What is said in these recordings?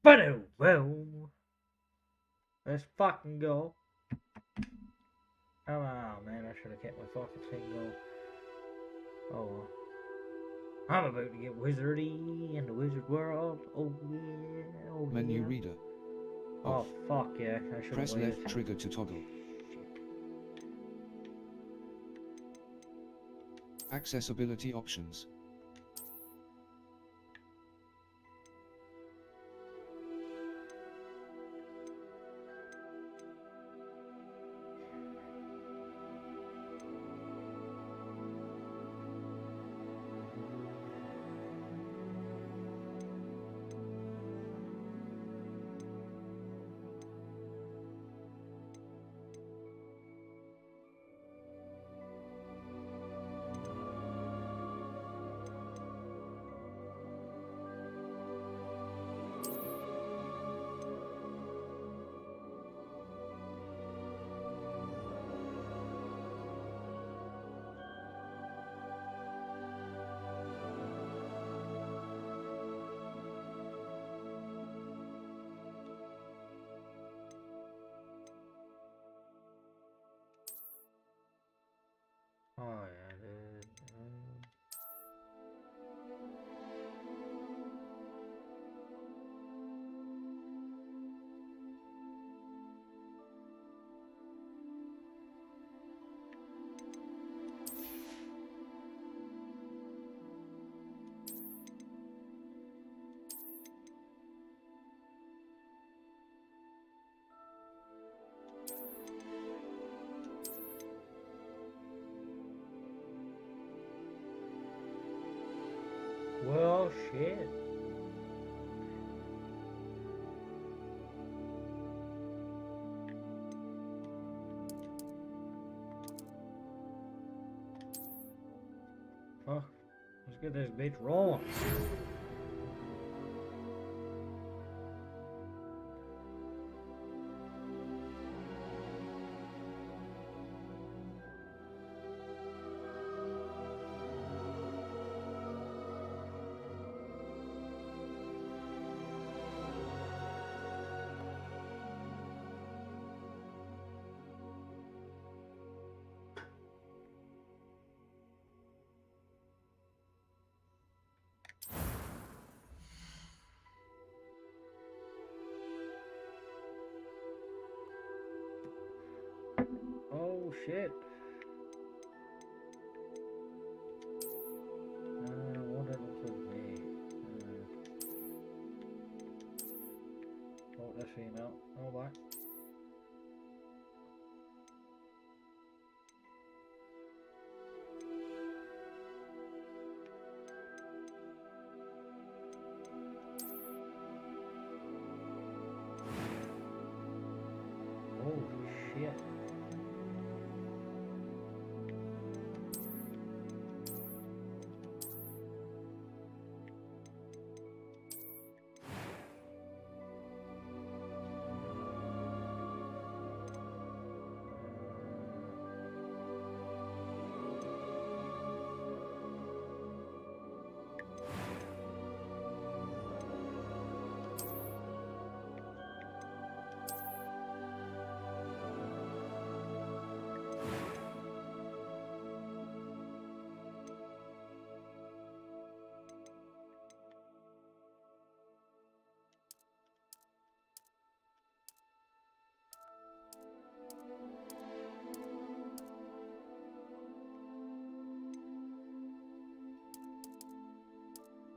But well, let's fucking go. Oh man, I should have kept my fucking thing going. Oh well. I'm about to get wizardy in the wizard world. Oh yeah, oh Menu yeah. reader. Oh Off. fuck yeah, I should have Press waited. left trigger to toggle. Accessibility options. Oh yeah, dude. Well, shit. Oh, let's get this bitch rolling. Oh shit. What did it look me? Oh, that's female. Oh, bye. Oh shit.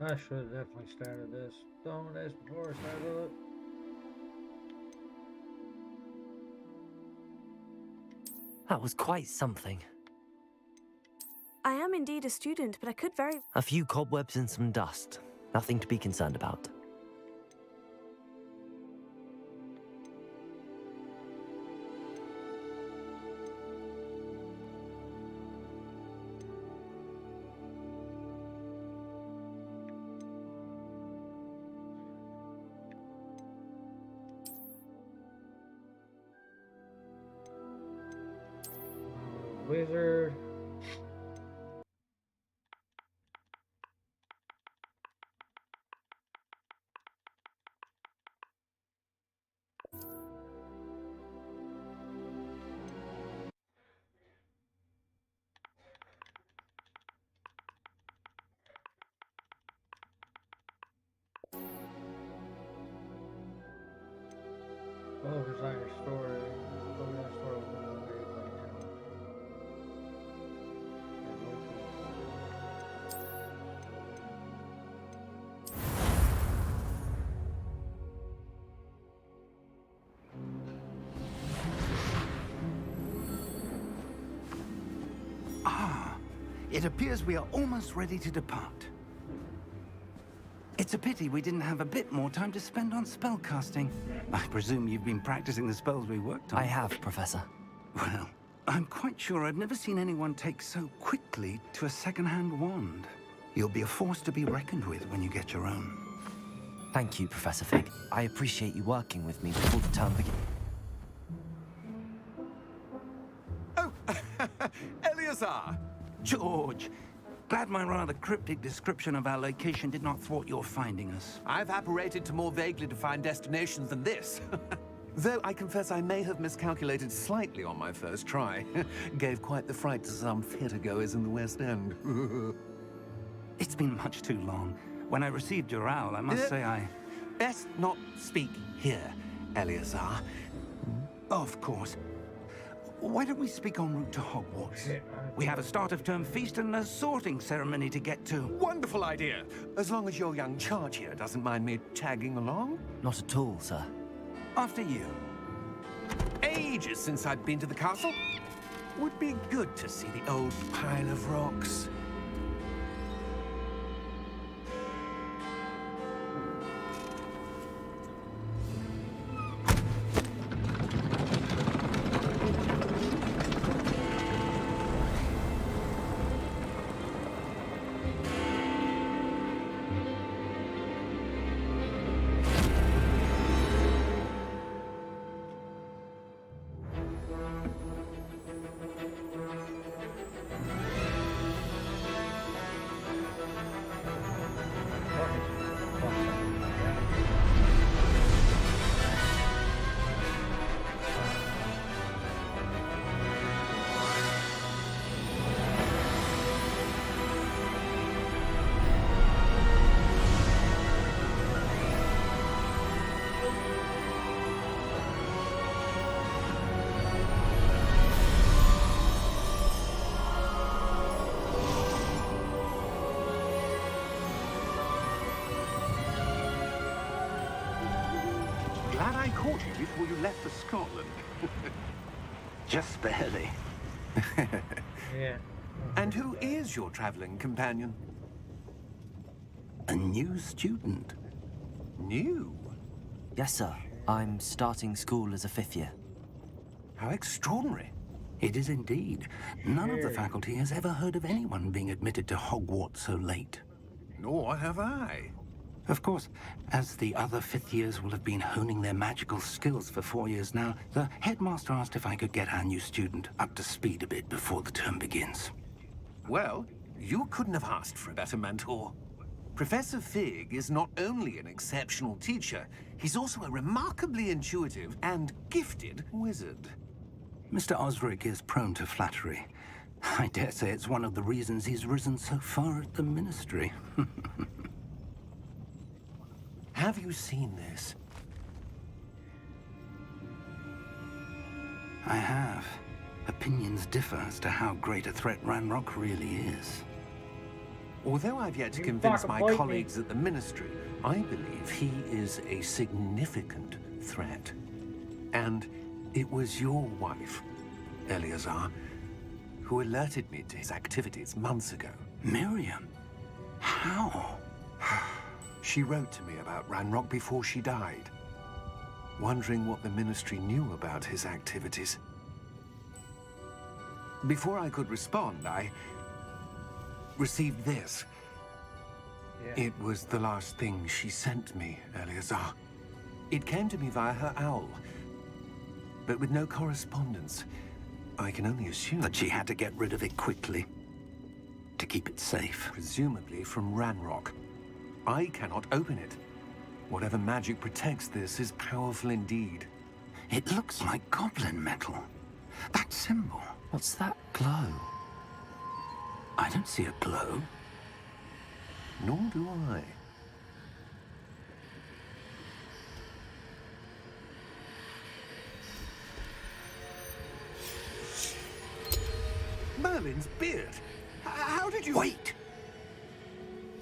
I should have definitely started this. Done this before I started it. That was quite something. I am indeed a student, but I could very... A few cobwebs and some dust. Nothing to be concerned about. Wizard. Focus on your story. Focus on story with the very funny now. Ah, it appears we are almost ready to depart. It's a pity we didn't have a bit more time to spend on spellcasting. I presume you've been practicing the spells we worked on. I have, Professor. Well, I'm quite sure I've never seen anyone take so quickly to a second-hand wand. You'll be a force to be reckoned with when you get your own. Thank you, Professor Fig. I appreciate you working with me before the term begins. Oh, Eleazar! George! Glad my rather cryptic description of our location did not thwart your finding us. I've apparated to more vaguely defined destinations than this. Though I confess I may have miscalculated slightly on my first try. Gave quite the fright to some theatergoers in the West End. It's been much too long. When I received your owl, I must say I... Best not speak here, Eleazar. Of course. Why don't we speak en route to Hogwarts? We have a start-of-term feast and a sorting ceremony to get to. Wonderful idea. As long as your young charge here doesn't mind me tagging along. Not at all, sir. After you. Ages since I've been to the castle. Would be good to see the old pile of rocks. Glad I caught you before you left for Scotland. Just barely. Yeah. And who is your traveling companion? A new student. New? Yes, sir. I'm starting school as a 5th year. How extraordinary. It is indeed. None of the faculty has ever heard of anyone being admitted to Hogwarts so late. Nor have I. Of course, as the other 5th years will have been honing their magical skills for 4 years now, the headmaster asked if I could get our new student up to speed a bit before the term begins. Well, you couldn't have asked for a better mentor. Professor Fig is not only an exceptional teacher, he's also a remarkably intuitive and gifted wizard. Mr. Osric is prone to flattery. I dare say it's one of the reasons he's risen so far at the Ministry. Have you seen this? I have. Opinions differ as to how great a threat Ranrock really is. Although I've yet to You convince fucking my bite me. colleagues at the Ministry, I believe he is a significant threat. And it was your wife, Eleazar, who alerted me to his activities months ago. Miriam? How? She wrote to me about Ranrock before she died, wondering what the Ministry knew about his activities. Before I could respond, I received this. Yeah. It was the last thing she sent me, Eleazar. It came to me via her owl, but with no correspondence. I can only assume... That she had to get rid of it quickly. To keep it safe. Presumably from Ranrock. I cannot open it. Whatever magic protects this is powerful indeed. It looks like goblin metal. That symbol. What's that glow? I don't see a glow. Nor do I. Merlin's beard. How did you... Wait!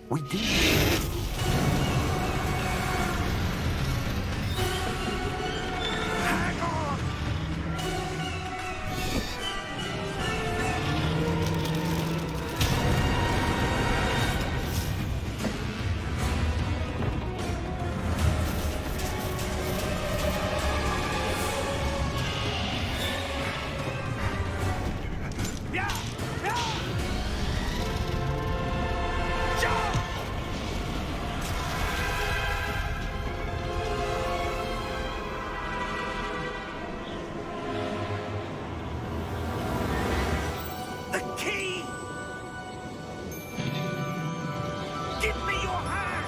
We did. Hang on! Yeah! Yeah! Jump! The key! Give me your hand!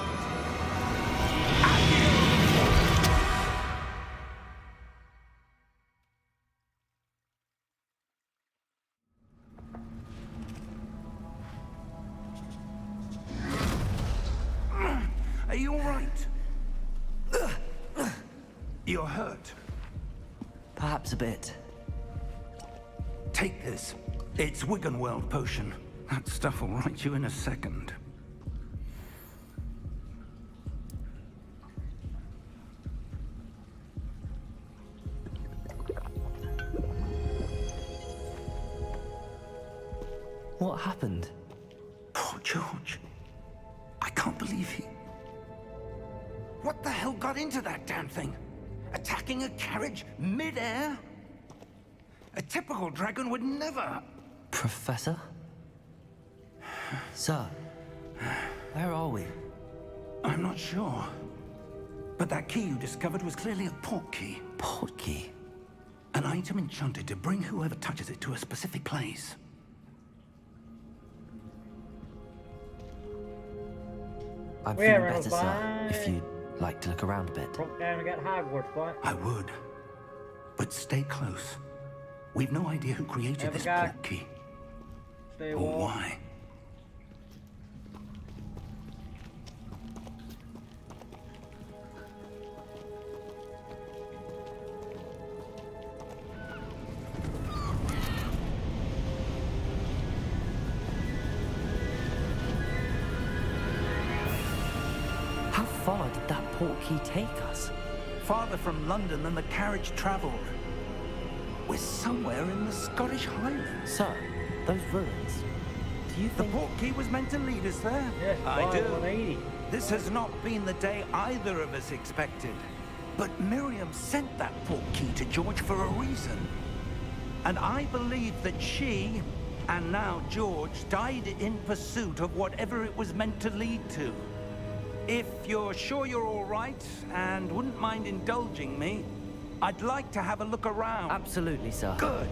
Are you all right? You're hurt. Perhaps a bit. Take this. It's Wiggenweld potion. That stuff will right you in a second. What happened? Poor George. I can't believe he... What the hell got into that damn thing? Attacking a carriage mid-air? A typical dragon would never... Professor? Sir, where are we? I'm not sure. But that key you discovered was clearly a port key. Port key? An item enchanted to bring whoever touches it to a specific place. I'm Where feeling better, am sir, I? if you'd like to look around a bit. Broke down and got Hogwarts, boy. I would. But stay close. We've no idea who created Never this got- port key. Stay Or warm. why. How far did that port key take us? Farther from London than the carriage travelled. We're somewhere in the Scottish Highlands. Sir, those ruins. Do you The think... port key was meant to lead us there. Yes, I fly do. 180. This has not been the day either of us expected. But Miriam sent that port key to George for a reason. And I believe that she, and now George, died in pursuit of whatever it was meant to lead to. If you're sure you're all right, and wouldn't mind indulging me, I'd like to have a look around. Absolutely, sir. Good.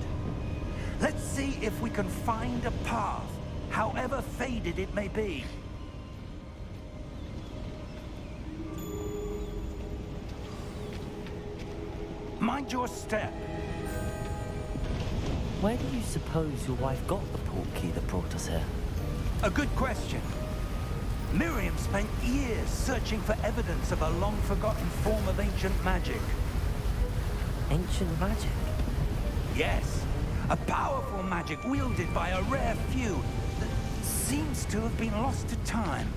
Let's see if we can find a path, however faded it may be. Mind your step. Where do you suppose your wife got the port key that brought us here? A good question. Miriam spent years searching for evidence of a long-forgotten form of ancient magic. Ancient magic? Yes, a powerful magic wielded by a rare few that seems to have been lost to time.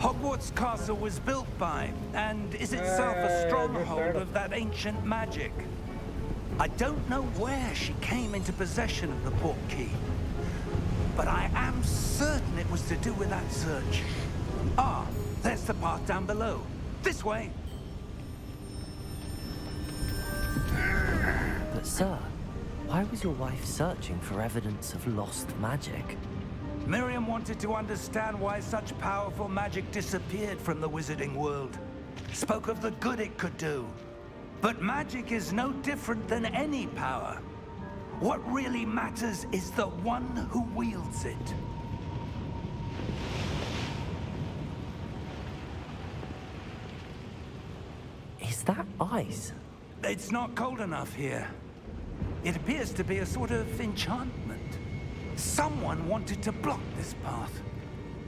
Hogwarts Castle was built by, and is itself a stronghold of that ancient magic. I don't know where she came into possession of the port key, but I am certain it was to do with that search. Ah, there's the path down below. This way. But sir, why was your wife searching for evidence of lost magic? Miriam wanted to understand why such powerful magic disappeared from the wizarding world. Spoke of the good it could do. But magic is no different than any power. What really matters is the one who wields it. Is that ice? It's not cold enough here. It appears to be a sort of enchantment. Someone wanted to block this path.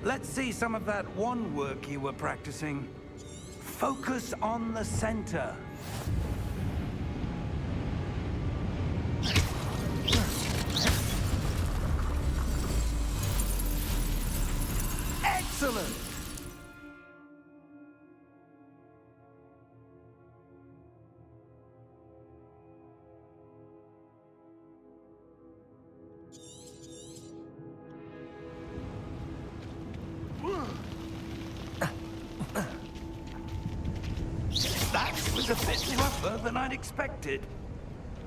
Let's see some of that wand work you were practicing. Focus on the center. Excellent! That was a bit tougher than I'd expected.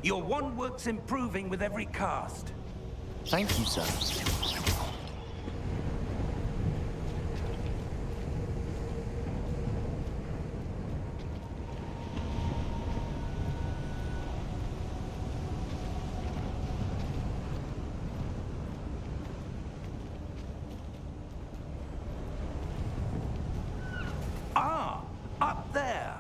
Your wand work's improving with every cast. Thank you, sir. Ah, up there.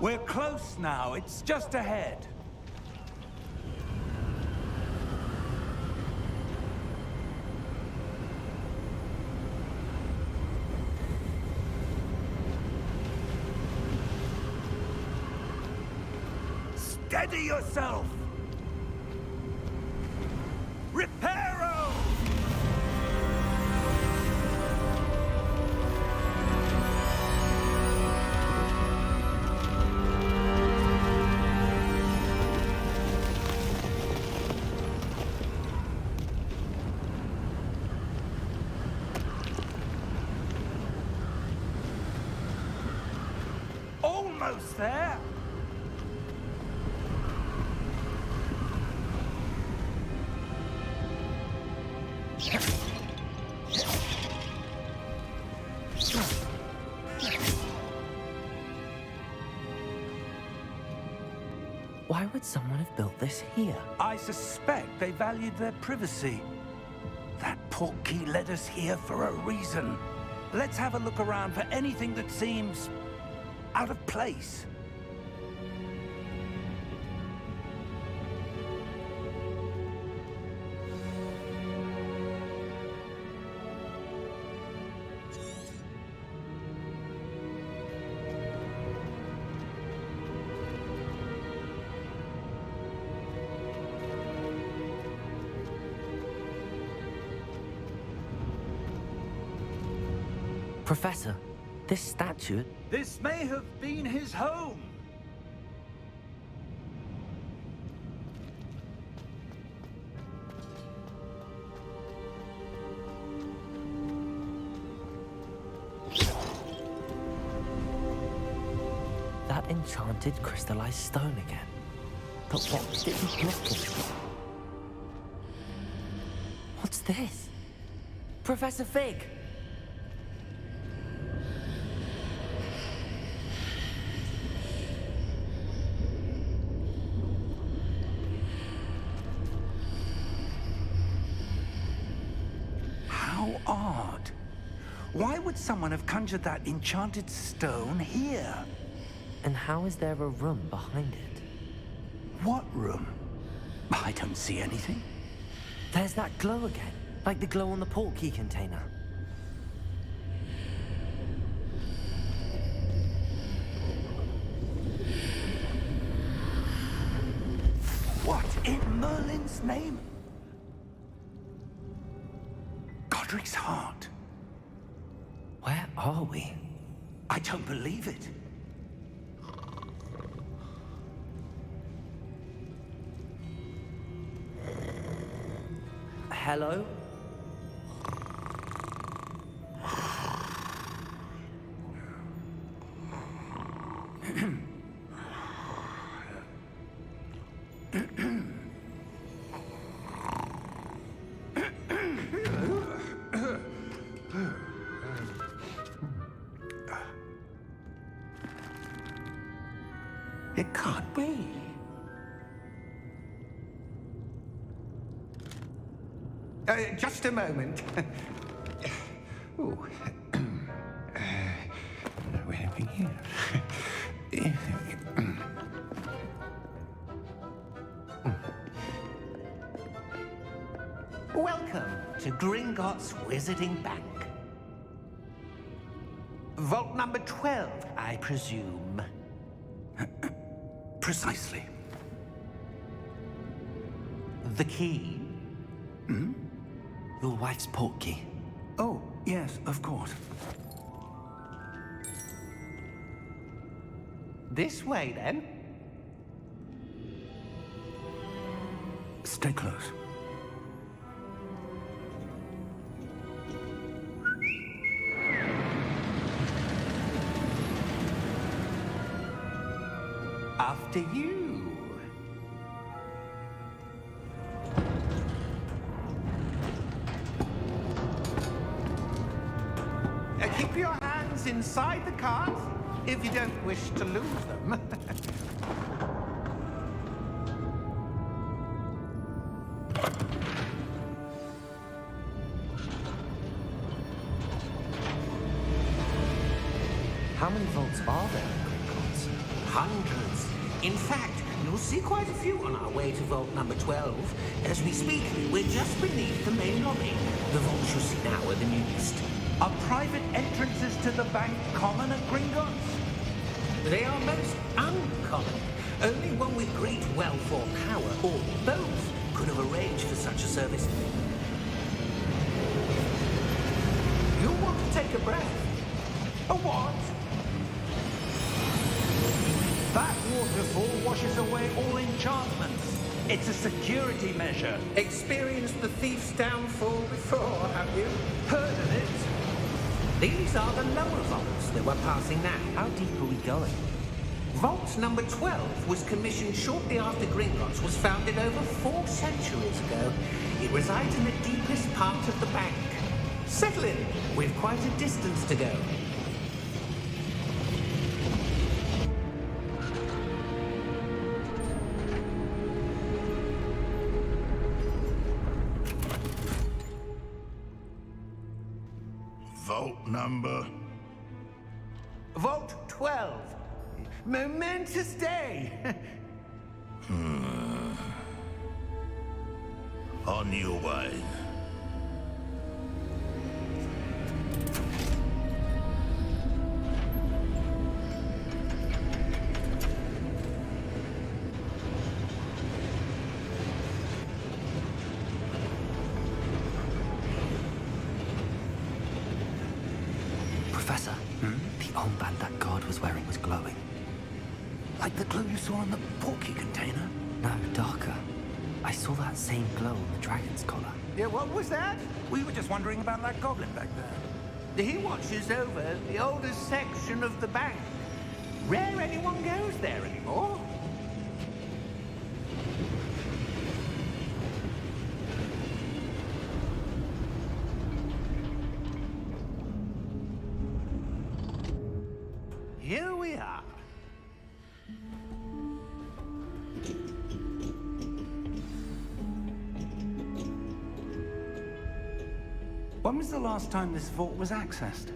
We're close now. It's just ahead. Steady yourself! Reparo! Almost there! Why would someone have built this here? I suspect they valued their privacy. That portkey led us here for a reason. Let's have a look around for anything that seems out of place. Professor, this statue... This may have been his home. That enchanted crystallized stone again. But what did it be blocking? What's this? Professor Fig! How odd. Why would someone have conjured that enchanted stone here? And how is there a room behind it? What room? I don't see anything. There's that glow again, like the glow on the portkey container. What in Merlin's name? Godric's heart. Where are we? I don't believe it. Hello? It can't be. Just a moment. Ooh. We're having here. Welcome to Gringotts Wizarding Bank. Vault number 12, I presume. Precisely. The key? Your wife's portkey. Oh, yes, of course. This way, then. Stay close. After you. Keep your hands inside the cart if you don't wish to lose them. How many vaults are there in Gringotts? Hundreds. In fact, you'll see quite a few on our way to vault number 12. As we speak, we're just beneath the main lobby. The vaults you see now are the newest. Are private entrances to the bank common at Gringotts? They are most uncommon. Only one with great wealth or power, or both, could have arranged for such a service. You'll want to take a breath. A what? That waterfall washes away all enchantments. It's a security measure. Experienced the thief's downfall before, have you? Heard of it? These are the lower vaults that we're passing now. How deep are we going? Vault number 12 was commissioned shortly after Gringotts was founded over 4 centuries ago. It resides in the deepest part of the bank. Settle in. We've quite a distance to go. Vault number? Vault 12. Momentous day. On your way. Professor, the armband that guard was wearing was glowing. Like the glow you saw on the portkey container? No, darker. I saw that same glow on the dragon's collar. Yeah, what was that? We were just wondering about that goblin back there. He watches over the oldest section of the bank. Rare anyone goes there anymore. Here we are. When was the last time this vault was accessed?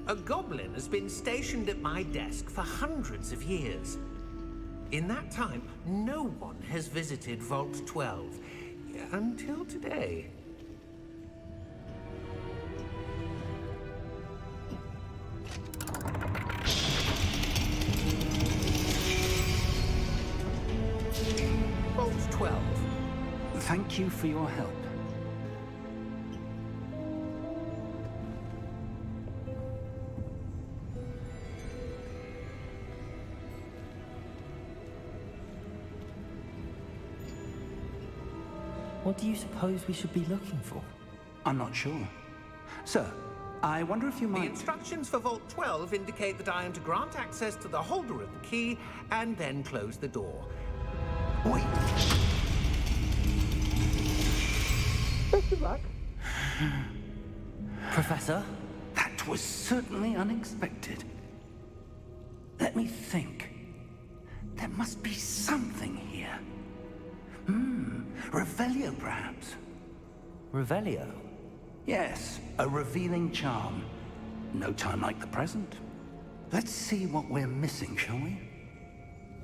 A goblin has been stationed at my desk for hundreds of years. In that time, no one has visited Vault 12. Until today. Vault 12. Thank you for your help. What do you suppose we should be looking for? I'm not sure. Sir, I wonder if you The might... instructions for Vault 12 indicate that I am to grant access to the holder of the key and then close the door. Wait! Best of luck. Professor? That was certainly unexpected. Let me think. There must be something here. Revelio, perhaps? Revelio? Yes, a revealing charm. No time like the present. Let's see what we're missing, shall we?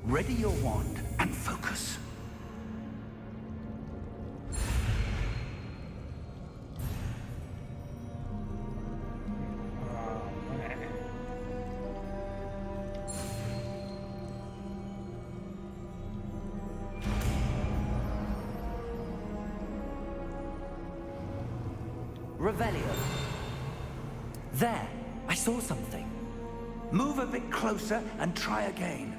Ready your wand and focus. Revelio. There, I saw something. Move a bit closer and try again.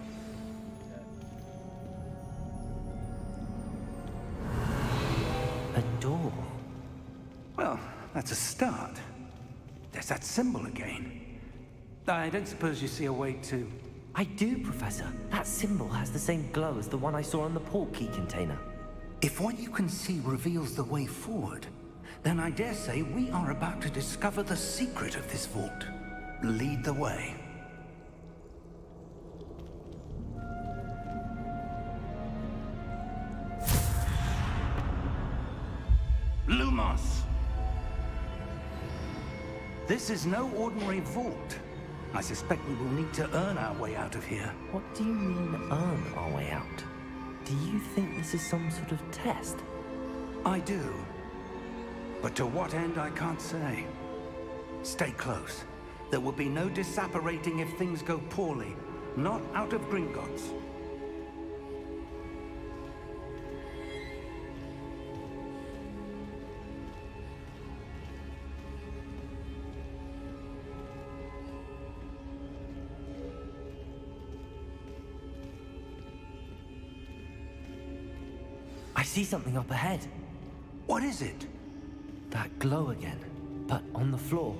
A door. Well, that's a start. There's that symbol again. I don't suppose you see a way to... I do, Professor. That symbol has the same glow as the one I saw on the portkey container. If what you can see reveals the way forward, then I dare say we are about to discover the secret of this vault. Lead the way. Lumos! This is no ordinary vault. I suspect we will need to earn our way out of here. What do you mean, earn our way out? Do you think this is some sort of test? I do. But to what end, I can't say. Stay close. There will be no disapparating if things go poorly. Not out of Gringotts. I see something up ahead. What is it? That glow again, but on the floor.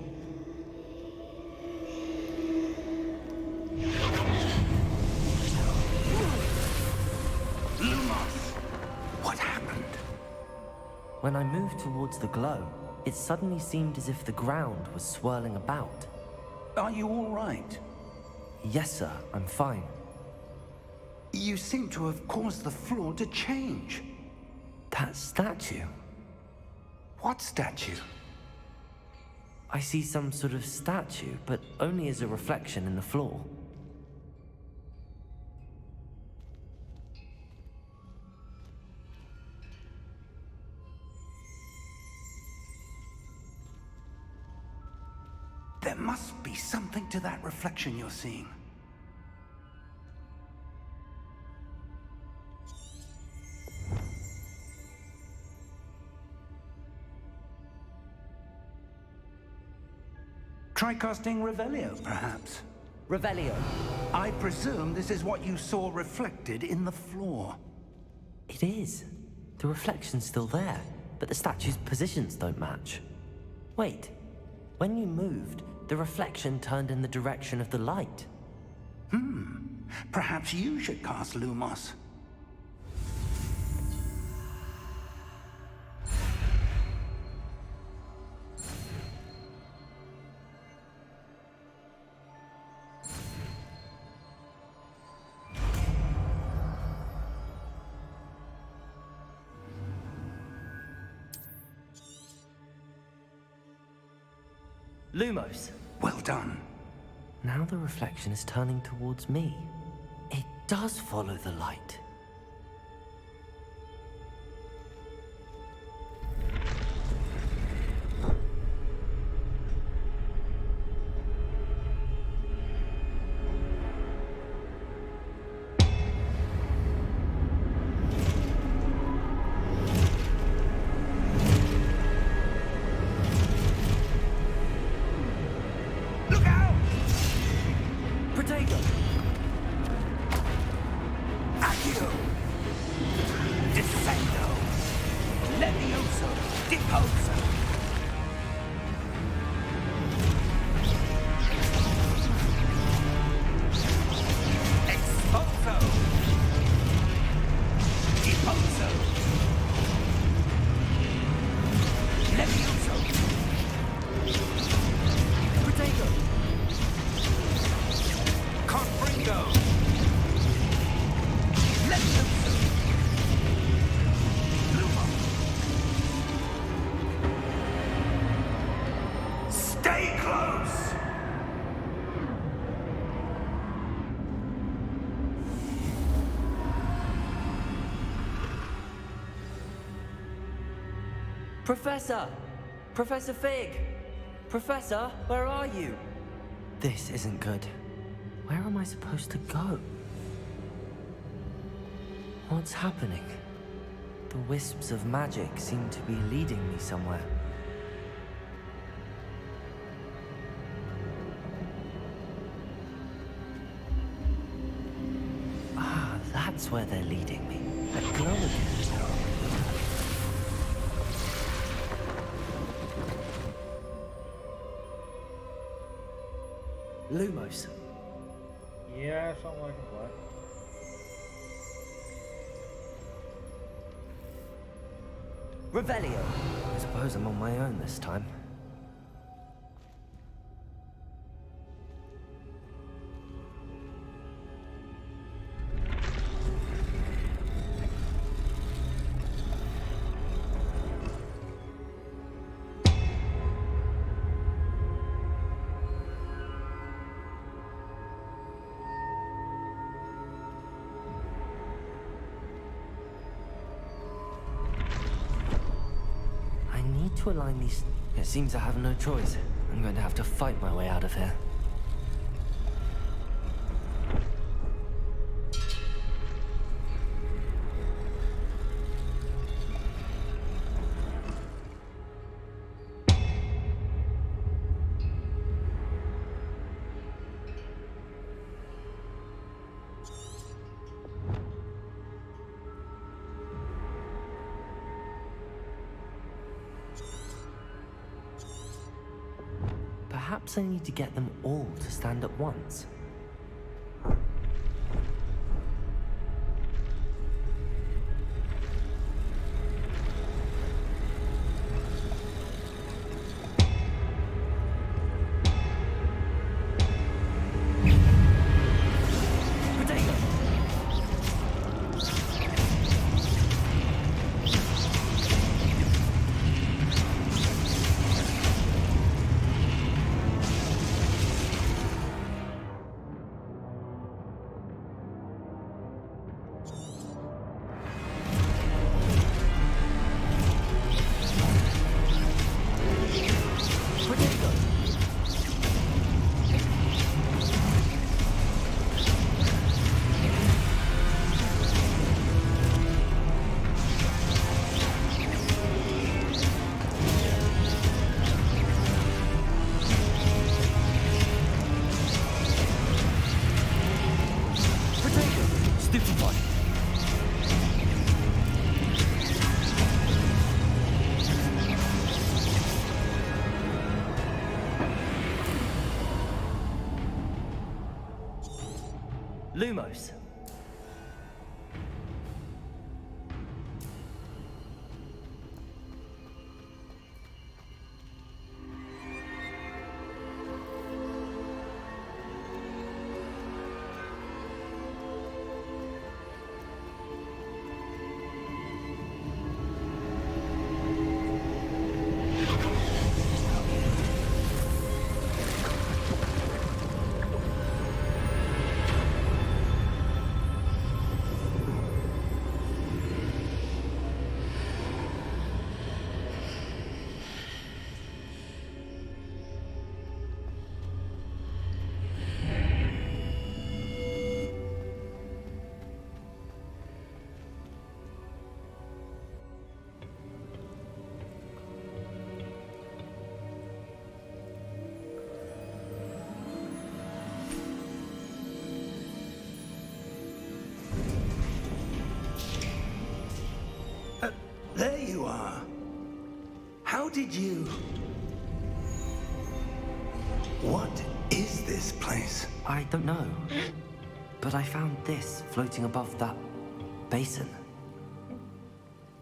Lumos! What happened? When I moved towards the glow, it suddenly seemed as if the ground was swirling about. Are you all right? Yes, sir, I'm fine. You seem to have caused the floor to change. That statue. What statue? I see some sort of statue, but only as a reflection in the floor. There must be something to that reflection you're seeing. Try casting Revelio, perhaps. Revelio. I presume this is what you saw reflected in the floor. It is. The reflection's still there, but the statue's positions don't match. Wait. When you moved, the reflection turned in the direction of the light. Perhaps you should cast Lumos. Lumos. Well done. Now the reflection is turning towards me. It does follow the light. Professor! Professor Fig! Professor, where are you? This isn't good. Where am I supposed to go? What's happening? The wisps of magic seem to be leading me somewhere. That's where they're leading me. A glow again. Lumos. Yeah, something like that. Revelio. I suppose I'm on my own this time. To align these... It seems I have no choice. I'm going to have to fight my way out of here. Perhaps I need to get them all to stand at once. Lumos. There you are. How did you... What is this place? I don't know. But I found this floating above that basin.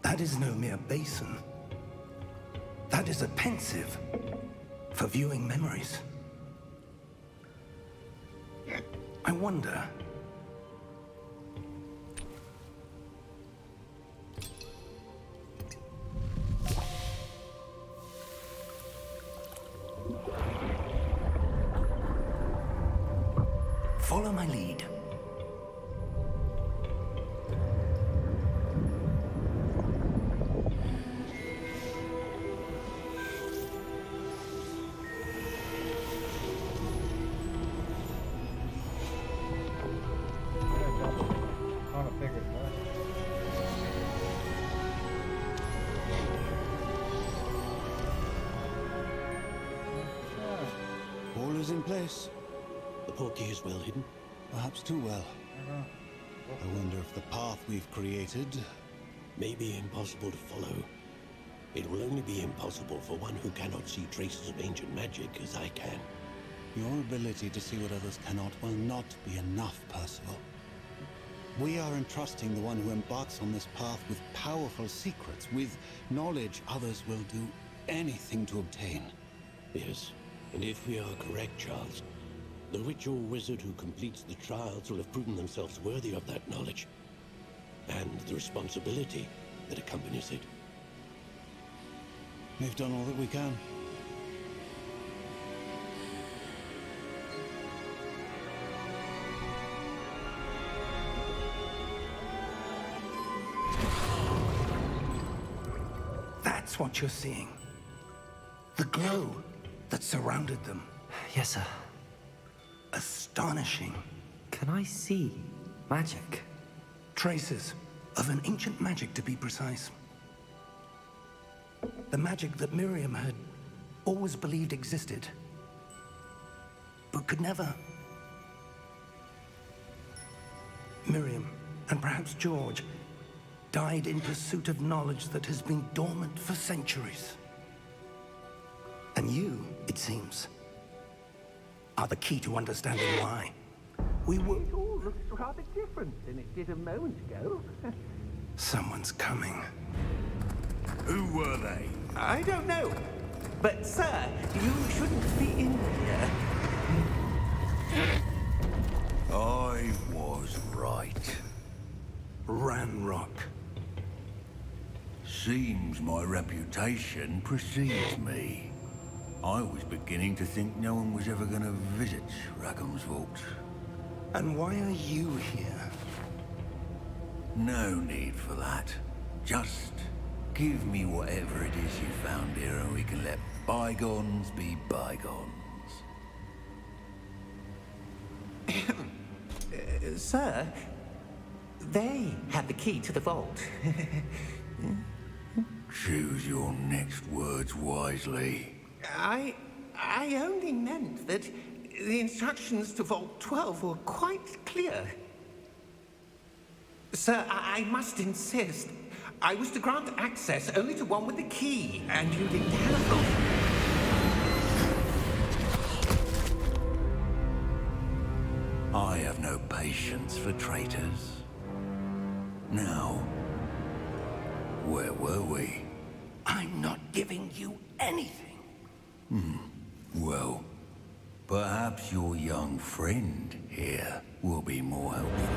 That is no mere basin. That is a pensive for viewing memories. I wonder... Follow my lead. All is in place. The portkey is well hidden, perhaps too well. I wonder if the path we've created may be impossible to follow. It will only be impossible for one who cannot see traces of ancient magic as I can. Your ability to see what others cannot will not be enough, Percival. We are entrusting the one who embarks on this path with powerful secrets, with knowledge others will do anything to obtain. Yes, and if we are correct, Charles, the witch or wizard who completes the trials will have proven themselves worthy of that knowledge, and the responsibility that accompanies it. We've done all that we can. That's what you're seeing. The glow that surrounded them. Yes, sir. Astonishing. Can I see magic? Traces of an ancient magic, to be precise. The magic that Miriam had always believed existed, but could never. Miriam, and perhaps George, died in pursuit of knowledge that has been dormant for centuries. And you, it seems, are the key to understanding why. We were... It all looks rather different than it did a moment ago. Someone's coming. Who were they? I don't know. But, sir, you shouldn't be in here. I was right. Ranrock. Seems my reputation precedes me. I was beginning to think no one was ever going to visit Rackham's vault. And why are you here? No need for that. Just give me whatever it is you found here and we can let bygones be bygones. Sir, they have the key to the vault. Choose your next words wisely. I only meant that the instructions to Vault 12 were quite clear. Sir, I must insist. I was to grant access only to one with the key, and you didn't have. I have no patience for traitors. Now, where were we? I'm not giving you anything. Well, perhaps your young friend here will be more helpful.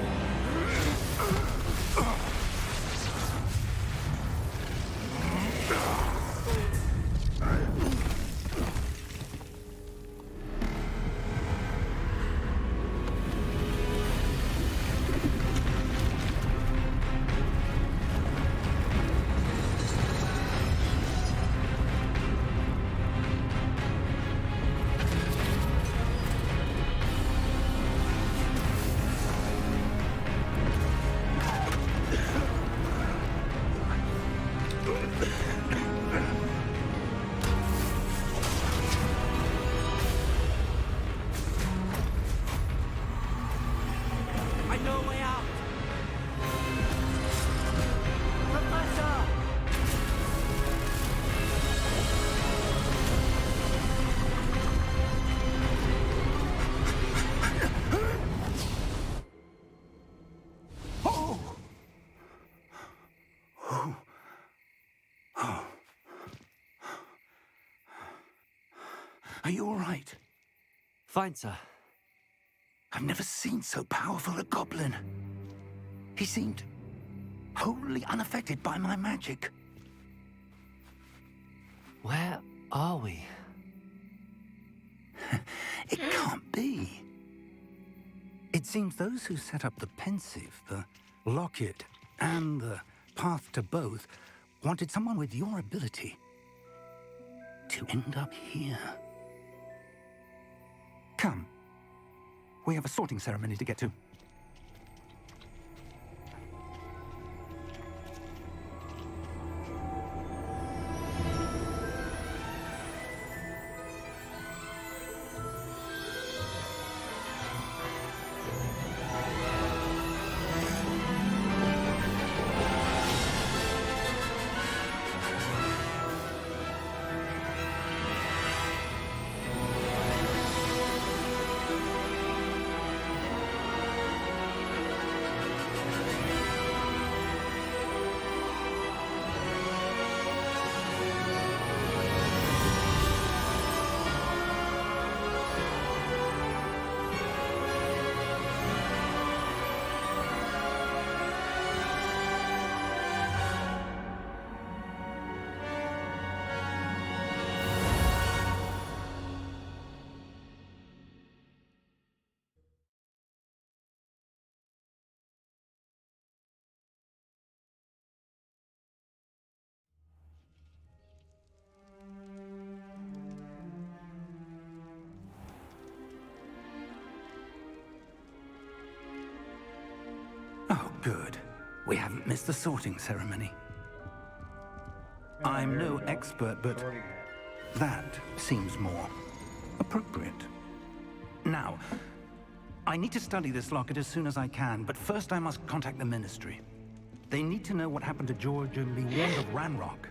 Are you all right? Fine, sir. I've never seen so powerful a goblin. He seemed wholly unaffected by my magic. Where are we? It can't be. It seems those who set up the pensive, the locket, and the path to both wanted someone with your ability to end up here. Come. We have a sorting ceremony to get to. Good. We haven't missed the sorting ceremony. I'm no expert, but that seems more appropriate. Now, I need to study this locket as soon as I can, but first I must contact the Ministry. They need to know what happened to George and be warned of Ranrock.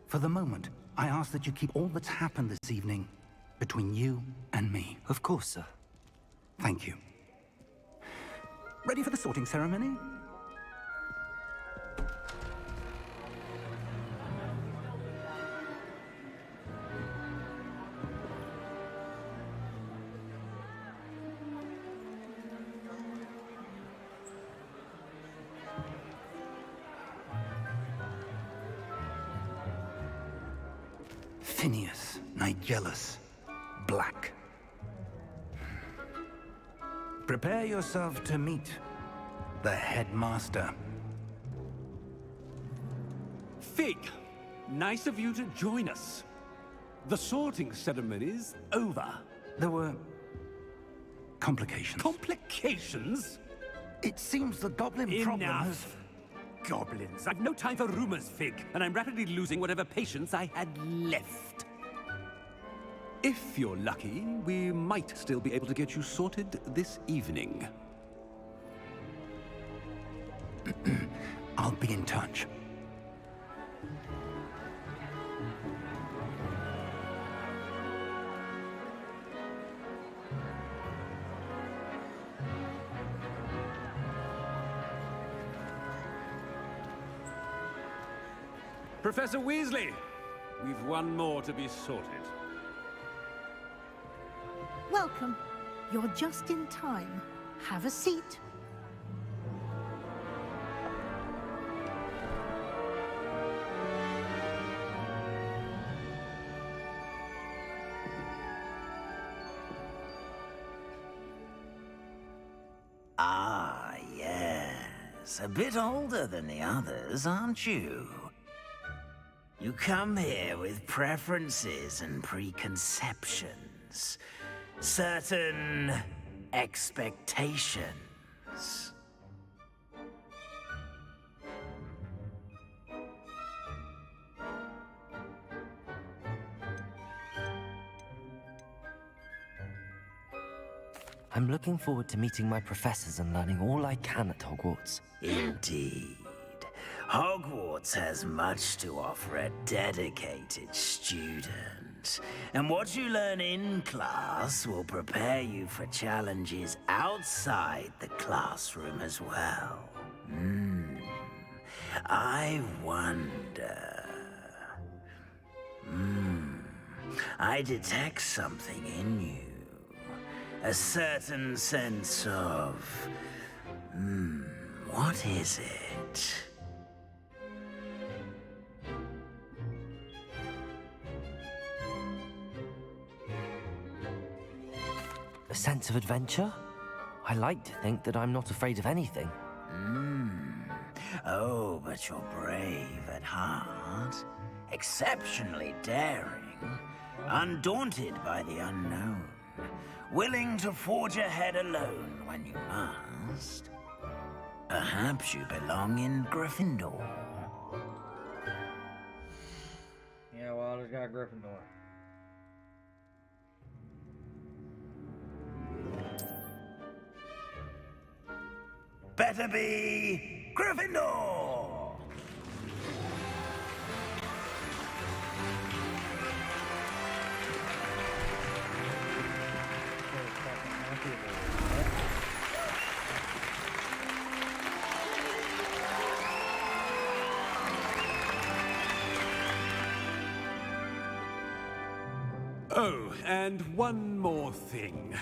For the moment, I ask that you keep all that's happened this evening between you and me. Of course, sir. Thank you. Ready for the sorting ceremony? Phineas, Nigellus, Black. Prepare yourself to meet the headmaster. Fig, nice of you to join us. The sorting ceremony's over. There were complications. Complications? It seems the goblin problem has... Enough. Goblins. I've no time for rumors, Fig, and I'm rapidly losing whatever patience I had left. If you're lucky, we might still be able to get you sorted this evening. I'll be in touch. Professor Weasley, we've one more to be sorted. Welcome. You're just in time. Have a seat. Ah, yes. A bit older than the others, aren't you? You come here with preferences and preconceptions. Certain expectations. I'm looking forward to meeting my professors and learning all I can at Hogwarts. Indeed. Hogwarts has much to offer a dedicated student. And what you learn in class will prepare you for challenges outside the classroom as well. I wonder... I detect something in you. A certain sense of... what is it? A sense of adventure? I like to think that I'm not afraid of anything. Oh, but you're brave at heart. Exceptionally daring. Undaunted by the unknown. Willing to forge ahead alone when you must. Perhaps you belong in Gryffindor. Yeah, well, I just got Gryffindor. Better be Gryffindor! Oh, and one more thing.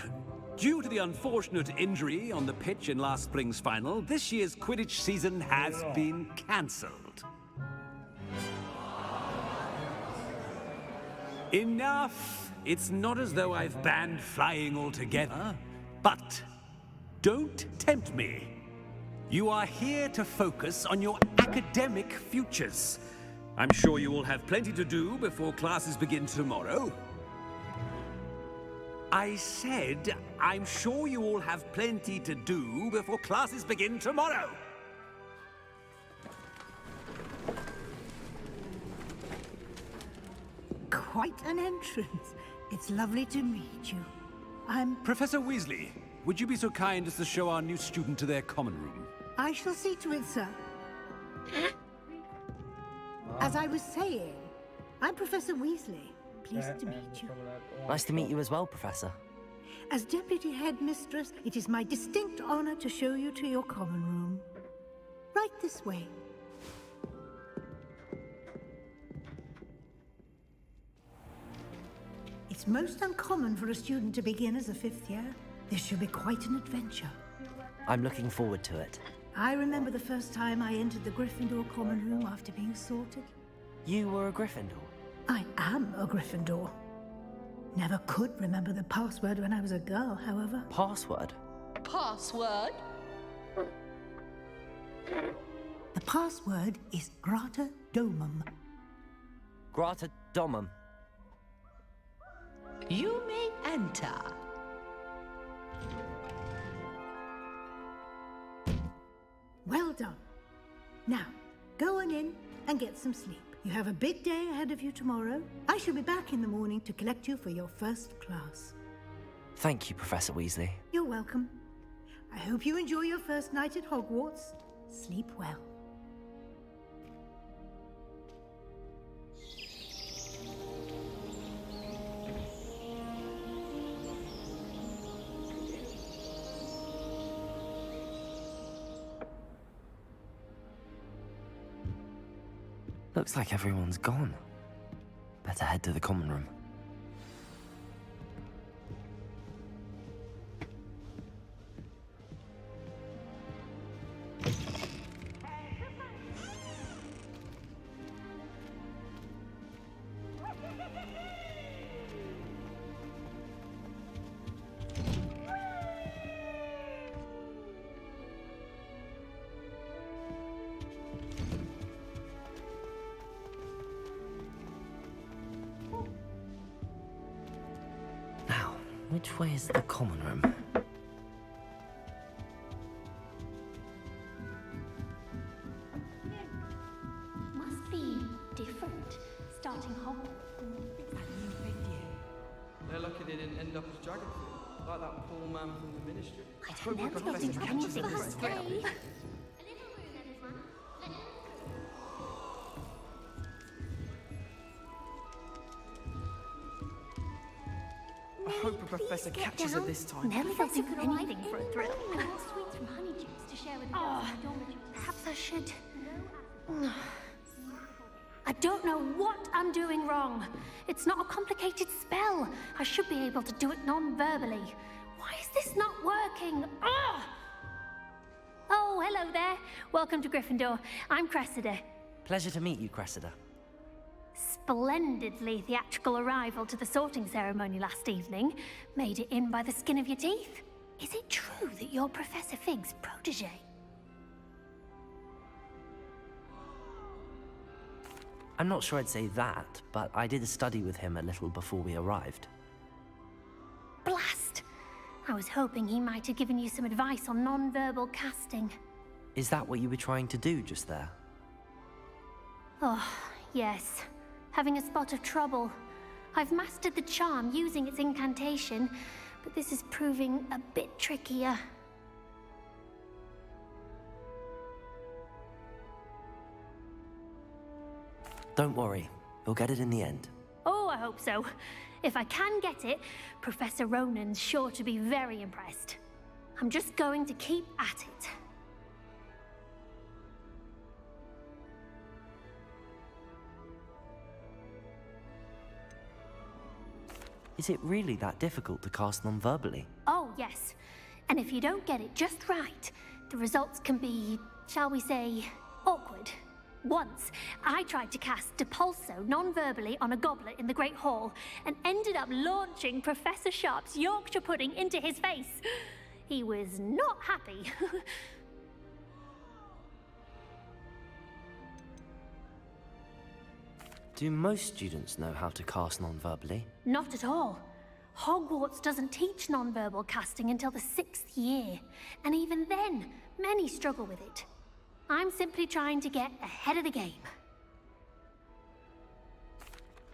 Due to the unfortunate injury on the pitch in last spring's final, this year's Quidditch season has been cancelled. Enough! It's not as though I've banned flying altogether, but don't tempt me. You are here to focus on your academic futures. I'm sure you will have plenty to do before classes begin tomorrow. I said, I'm sure you all have plenty to do before classes begin tomorrow. quite an entrance. It's lovely to meet you. I'm... Professor Weasley, would you be so kind as to show our new student to their common room? I shall see to it, sir. As I was saying, I'm Professor Weasley. Pleased to meet you. Nice to meet you as well, Professor. As Deputy Headmistress, it is my distinct honor to show you to your common room. Right this way. It's most uncommon for a student to begin as a 5th year. This should be quite an adventure. I'm looking forward to it. I remember the first time I entered the Gryffindor common room after being sorted. You were a Gryffindor? I am a Gryffindor. Never could remember the password when I was a girl, however. Password? Password? The password is Grata Domum. Grata Domum. You may enter. Well done. Now, go on in and get some sleep. You have a big day ahead of you tomorrow. I shall be back in the morning to collect you for your first class. Thank you, Professor Weasley. You're welcome. I hope you enjoy your first night at Hogwarts. Sleep well. Looks like everyone's gone. Better head to the common room. Which way is the common room? Must be different, starting Hogwarts. They're lucky they didn't end up as dragon fruit, like that poor man from the ministry. I hope the professor catches them first day. I hope the professor catches her this time. Never thought you could anything for a thrill. And more sweets from Honeydews to share with the girls in the dormitory. Perhaps I should... I don't know what I'm doing wrong. It's not a complicated spell. I should be able to do it non-verbally. Why is this not working? Ugh! Oh, hello there. Welcome to Gryffindor. I'm Cressida. Pleasure to meet you, Cressida. Splendidly theatrical arrival to the sorting ceremony last evening. Made it in by the skin of your teeth. Is it true that you're Professor Fig's protege? I'm not sure I'd say that, but I did study with him a little before we arrived. Blast! I was hoping he might have given you some advice on non-verbal casting. Is that what you were trying to do just there? Oh, yes. Having a spot of trouble. I've mastered the charm using its incantation, but this is proving a bit trickier. Don't worry, you'll get it in the end. Oh, I hope so. If I can get it, Professor Ronan's sure to be very impressed. I'm just going to keep at it. Is it really that difficult to cast non-verbally? Oh, yes. And if you don't get it just right, the results can be, shall we say, awkward. Once, I tried to cast Depulso non-verbally on a goblet in the Great Hall and ended up launching Professor Sharp's Yorkshire pudding into his face. He was not happy. Do most students know how to cast non-verbally? Not at all. Hogwarts doesn't teach non-verbal casting until the 6th year, and even then, many struggle with it. I'm simply trying to get ahead of the game.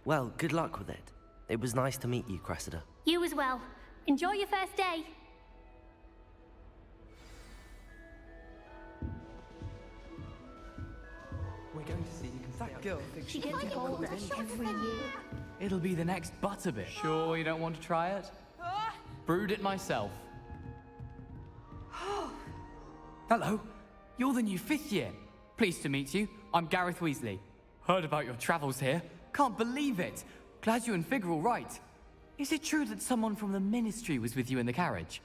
Well, good luck with it. It was nice to meet you, Cressida. You as well. Enjoy your first day. We're going to see if that girl thinks She she gets can get older caught every year. It'll be the next Butterbit. Sure you don't want to try it? Brewed it myself. Hello. You're the new 5th year. Pleased to meet you. I'm Gareth Weasley. Heard about your travels here. Can't believe it. Glad you and Fig are all right. Is it true that someone from the Ministry was with you in the carriage?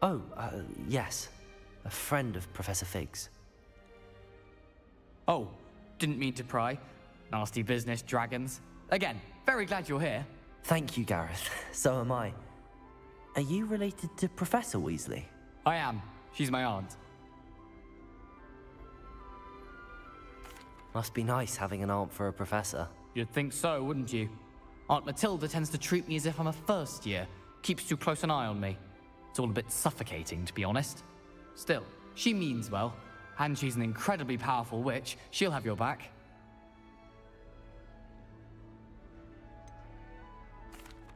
Oh, yes. A friend of Professor Fig's. Oh, didn't mean to pry. Nasty business, dragons. Again, very glad you're here. Thank you, Gareth. So am I. Are you related to Professor Weasley? I am. She's my aunt. Must be nice having an aunt for a professor. You'd think so, wouldn't you? Aunt Matilda tends to treat me as if I'm a first year. Keeps too close an eye on me. It's all a bit suffocating, to be honest. Still, she means well. And she's an incredibly powerful witch. She'll have your back.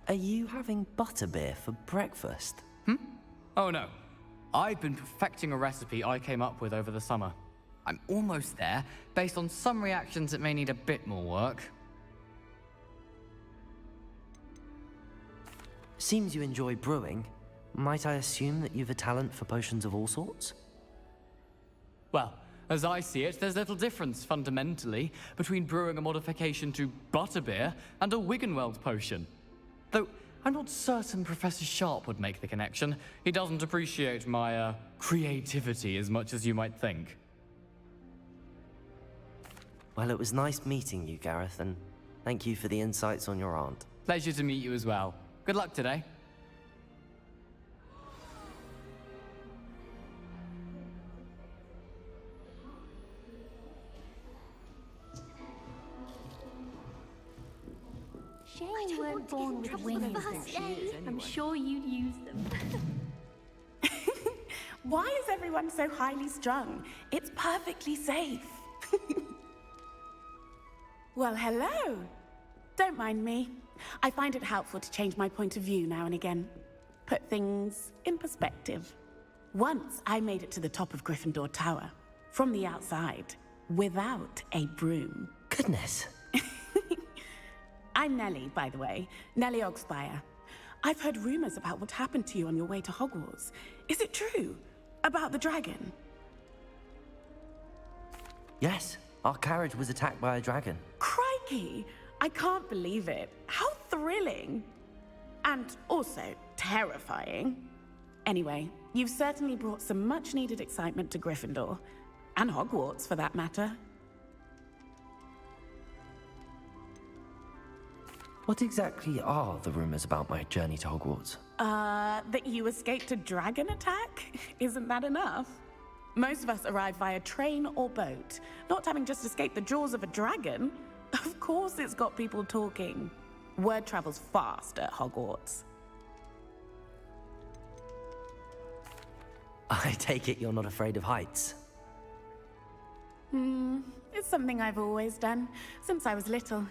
Are you having butterbeer for breakfast? Oh no. I've been perfecting a recipe I came up with over the summer. I'm almost there, based on some reactions that may need a bit more work. Seems you enjoy brewing. Might I assume that you've a talent for potions of all sorts? Well, as I see it, there's little difference, fundamentally, between brewing a modification to butterbeer and a Wiggenweld potion. Though, I'm not certain Professor Sharp would make the connection. He doesn't appreciate my, creativity as much as you might think. Well, it was nice meeting you, Gareth, and thank you for the insights on your aunt. Pleasure to meet you as well. Good luck today. Shame you weren't born with wings. I'm sure you'd use them. Why is everyone so highly strung? It's perfectly safe. Well, hello. Don't mind me. I find it helpful to change my point of view now and again. Put things in perspective. Once I made it to the top of Gryffindor Tower, from the outside, without a broom. Goodness. I'm Nellie, by the way. Nellie Ogspire. I've heard rumors about what happened to you on your way to Hogwarts. Is it true? About the dragon? Yes, our carriage was attacked by a dragon. Crikey! I can't believe it. How thrilling! And also terrifying. Anyway, you've certainly brought some much-needed excitement to Gryffindor. And Hogwarts, for that matter. What exactly are the rumors about my journey to Hogwarts? That you escaped a dragon attack? Isn't that enough? Most of us arrive via train or boat, not having just escaped the jaws of a dragon. Of course it's got people talking. Word travels fast at Hogwarts. I take it you're not afraid of heights. It's something I've always done, since I was little.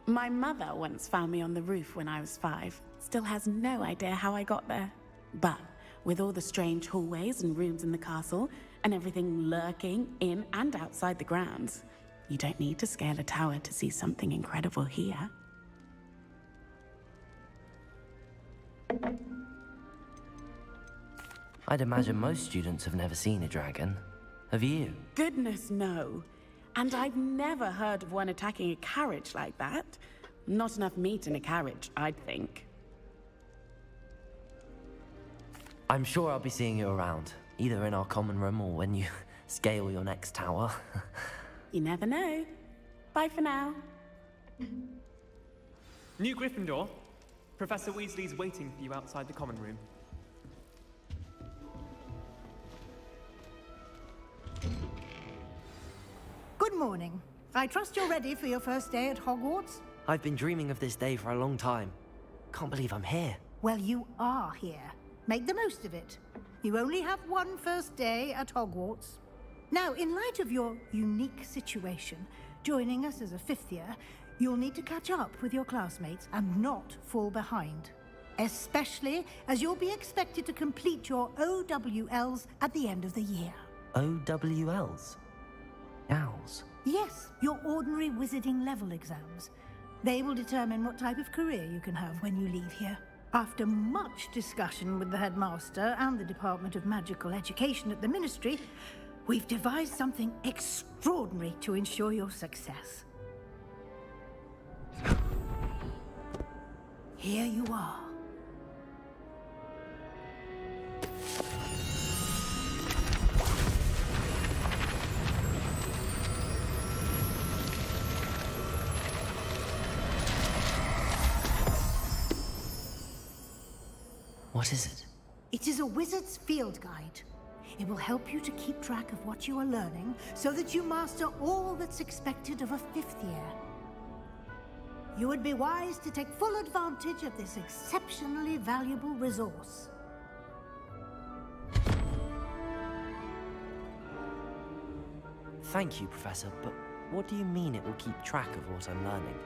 My mother once found me on the roof when I was 5. Still has no idea how I got there. But with all the strange hallways and rooms in the castle, and everything lurking in and outside the grounds, you don't need to scale a tower to see something incredible here. I'd imagine most students have never seen a dragon. Have you? Goodness, no. And I've never heard of one attacking a carriage like that. Not enough meat in a carriage, I'd think. I'm sure I'll be seeing you around, either in our common room or when you scale your next tower. You never know. Bye for now. New Gryffindor. Professor Weasley's waiting for you outside the common room. Good morning. I trust you're ready for your first day at Hogwarts? I've been dreaming of this day for a long time. Can't believe I'm here. Well, you are here. Make the most of it. You only have one first day at Hogwarts. Now, in light of your unique situation, joining us as a 5th year, You'll need to catch up with your classmates and not fall behind. Especially as you'll be expected to complete your OWLs at the end of the year. OWLs? Owls? Yes, your ordinary wizarding level exams. They will determine what type of career you can have when you leave here. After much discussion with the headmaster and the Department of Magical Education at the Ministry, we've devised something extraordinary to ensure your success. Here you are. What is it? It is a wizard's field guide. It will help you to keep track of what you are learning so that you master all that's expected of a 5th year. You would be wise to take full advantage of this exceptionally valuable resource. Thank you, Professor, but what do you mean it will keep track of what I'm learning?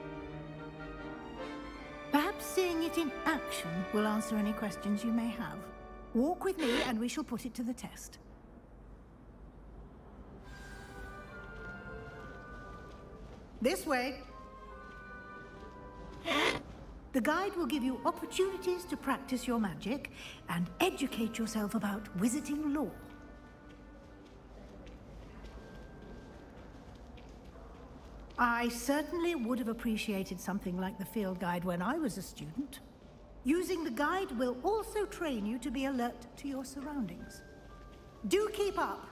Perhaps seeing it in action will answer any questions you may have. Walk with me and we shall put it to the test. This way. The guide will give you opportunities to practice your magic and educate yourself about wizarding lore. I certainly would have appreciated something like the field guide when I was a student. Using the guide will also train you to be alert to your surroundings. Do keep up!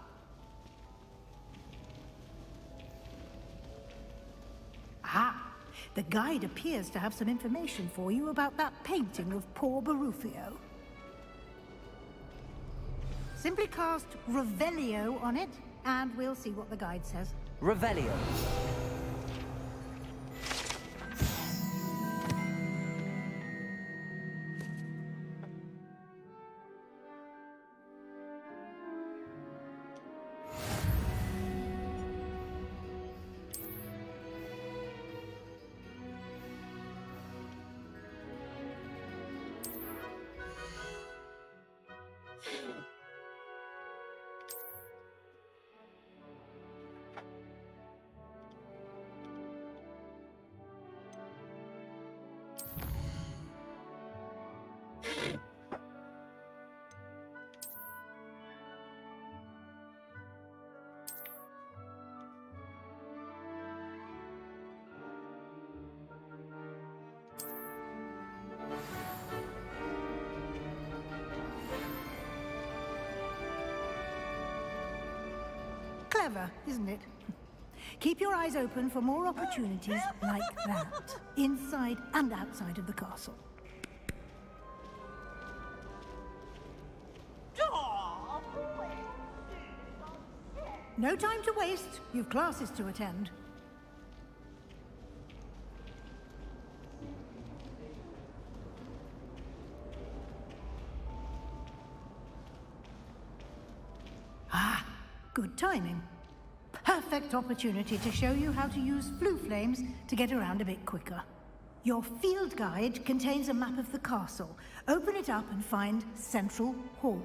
Ah, the guide appears to have some information for you about that painting of poor Barufio. Simply cast Revelio on it, and we'll see what the guide says. Revelio. Clever, isn't it? Keep your eyes open for more opportunities like that, inside and outside of the castle. No time to waste. You've classes to attend. Ah, good timing. Perfect opportunity to show you how to use flue flames to get around a bit quicker. Your field guide contains a map of the castle. Open it up and find Central Hall.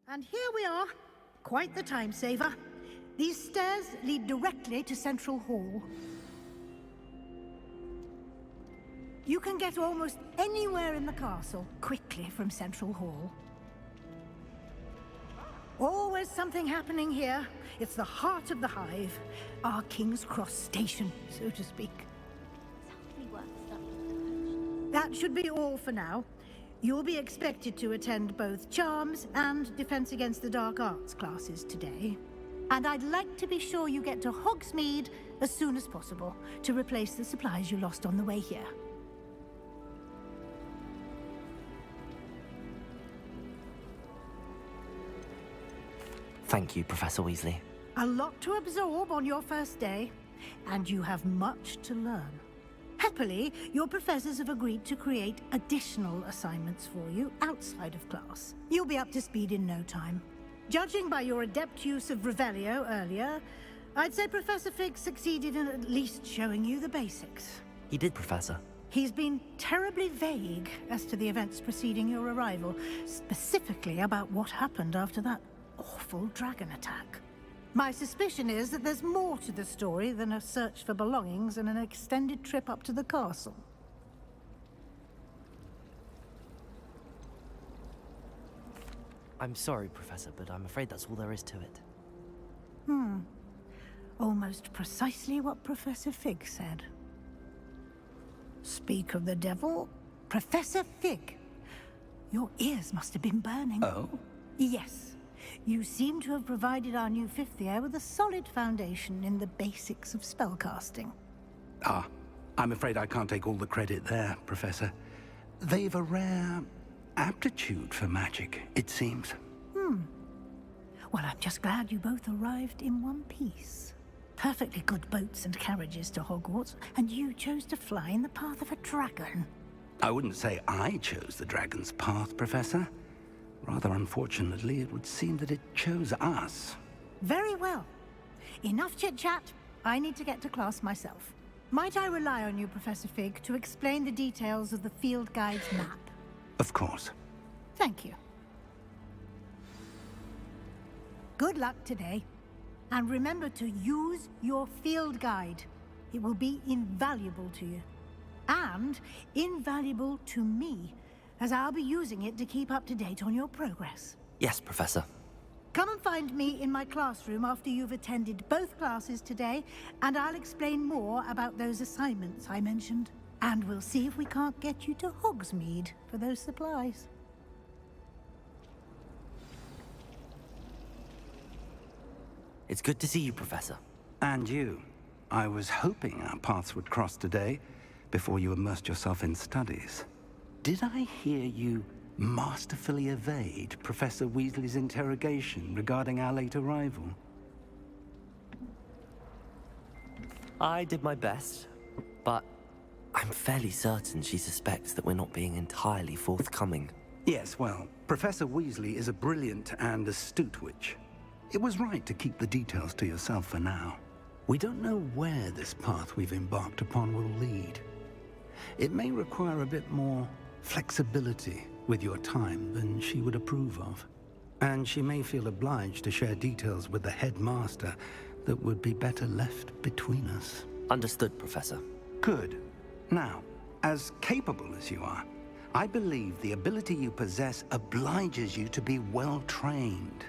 And here we are. Quite the time saver. These stairs lead directly to Central Hall. You can get almost anywhere in the castle quickly from Central Hall. Always something happening here. It's the heart of the Hive. Our King's Cross station, so to speak. That should be all for now. You'll be expected to attend both Charms and Defense Against the Dark Arts classes today. And I'd like to be sure you get to Hogsmeade as soon as possible to replace the supplies you lost on the way here. Thank you, Professor Weasley. A lot to absorb on your first day, and you have much to learn. Happily, your professors have agreed to create additional assignments for you outside of class. You'll be up to speed in no time. Judging by your adept use of Revelio earlier, I'd say Professor Fig succeeded in at least showing you the basics. He did, Professor. He's been terribly vague as to the events preceding your arrival, specifically about what happened after that awful dragon attack. My suspicion is that there's more to the story than a search for belongings and an extended trip up to the castle. I'm sorry, Professor, but I'm afraid that's all there is to it. Almost precisely what Professor Fig said. Speak of the devil, Professor Fig. Your ears must have been burning. Oh? Yes. You seem to have provided our new fifth year with a solid foundation in the basics of spellcasting. Ah, I'm afraid I can't take all the credit there, Professor. They've a rare aptitude for magic, it seems. Well, I'm just glad you both arrived in one piece. Perfectly good boats and carriages to Hogwarts, and you chose to fly in the path of a dragon. I wouldn't say I chose the dragon's path, Professor. Rather unfortunately, it would seem that it chose us. Very well. Enough chit-chat. I need to get to class myself. Might I rely on you, Professor Fig, to explain the details of the field guide's map? Of course. Thank you. Good luck today. And remember to use your field guide. It will be invaluable to you. And invaluable to me, as I'll be using it to keep up to date on your progress. Yes, Professor. Come and find me in my classroom after you've attended both classes today, and I'll explain more about those assignments I mentioned. And we'll see if we can't get you to Hogsmeade for those supplies. It's good to see you, Professor. And you. I was hoping our paths would cross today, before you immersed yourself in studies. Did I hear you masterfully evade Professor Weasley's interrogation regarding our late arrival? I did my best, but I'm fairly certain she suspects that we're not being entirely forthcoming. Yes, well, Professor Weasley is a brilliant and astute witch. It was right to keep the details to yourself for now. We don't know where this path we've embarked upon will lead. It may require a bit more flexibility with your time than she would approve of. And she may feel obliged to share details with the headmaster that would be better left between us. Understood, Professor. Good. Now, as capable as you are, I believe the ability you possess obliges you to be well trained.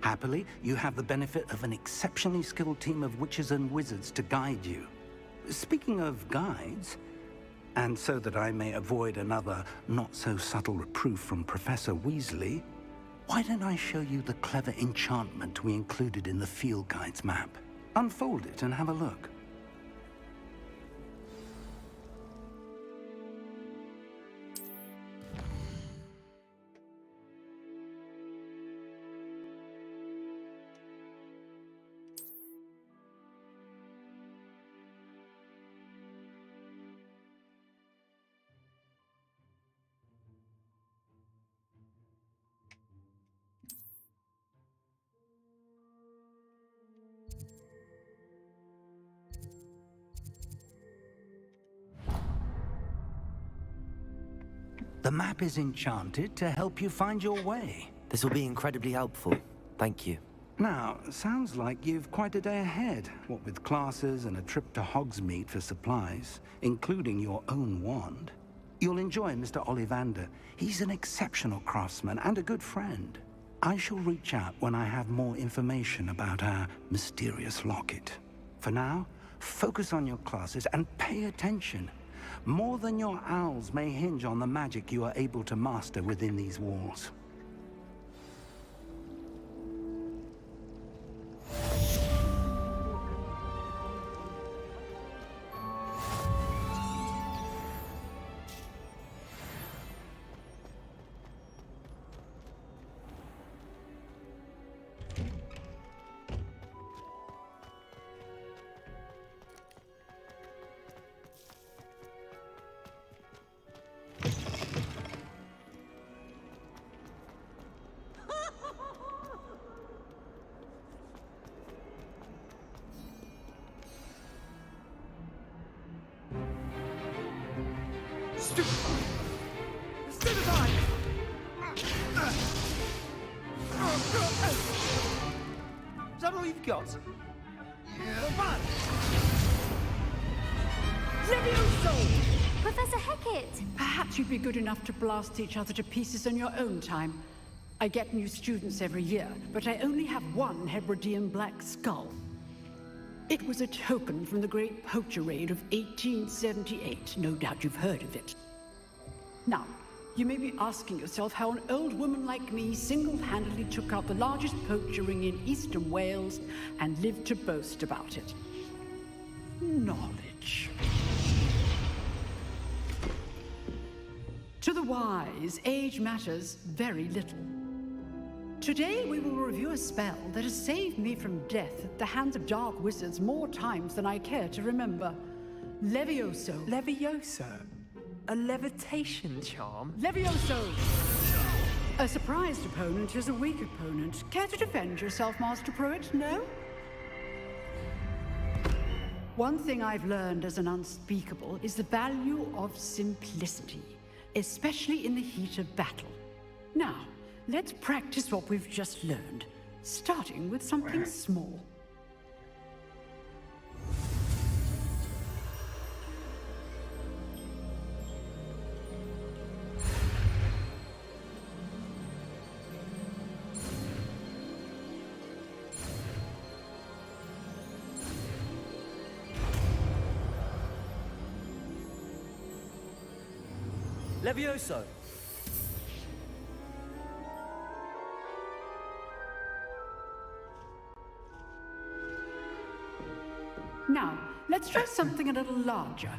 Happily, you have the benefit of an exceptionally skilled team of witches and wizards to guide you. Speaking of guides, and so that I may avoid another not-so-subtle reproof from Professor Weasley, why don't I show you the clever enchantment we included in the field guide's map? Unfold it and have a look. The map is enchanted to help you find your way. This will be incredibly helpful. Thank you. Now, sounds like you've quite a day ahead, what with classes and a trip to Hogsmeade for supplies, including your own wand. You'll enjoy Mr. Ollivander. He's an exceptional craftsman and a good friend. I shall reach out when I have more information about our mysterious locket. For now, focus on your classes and pay attention. More than your owls may hinge on the magic you are able to master within these walls. Is that all you've got? Levioso! Professor Hecat! Perhaps you'd be good enough to blast each other to pieces on your own time. I get new students every year, but I only have one Hebridean black skull. It was a token from the Great Poacher Raid of 1878. No doubt you've heard of it. Now, you may be asking yourself how an old woman like me single-handedly took out the largest poacher ring in eastern Wales and lived to boast about it. Knowledge. To the wise, age matters very little. Today we will review a spell that has saved me from death at the hands of dark wizards more times than I care to remember. Levioso. Levioso? A levitation charm? Levioso! A surprised opponent is a weak opponent. Care to defend yourself, Master Pruitt? No? One thing I've learned as an unspeakable is the value of simplicity, especially in the heat of battle. Now, let's practice what we've just learned, starting with something small. Levioso! Now, let's try something a little larger.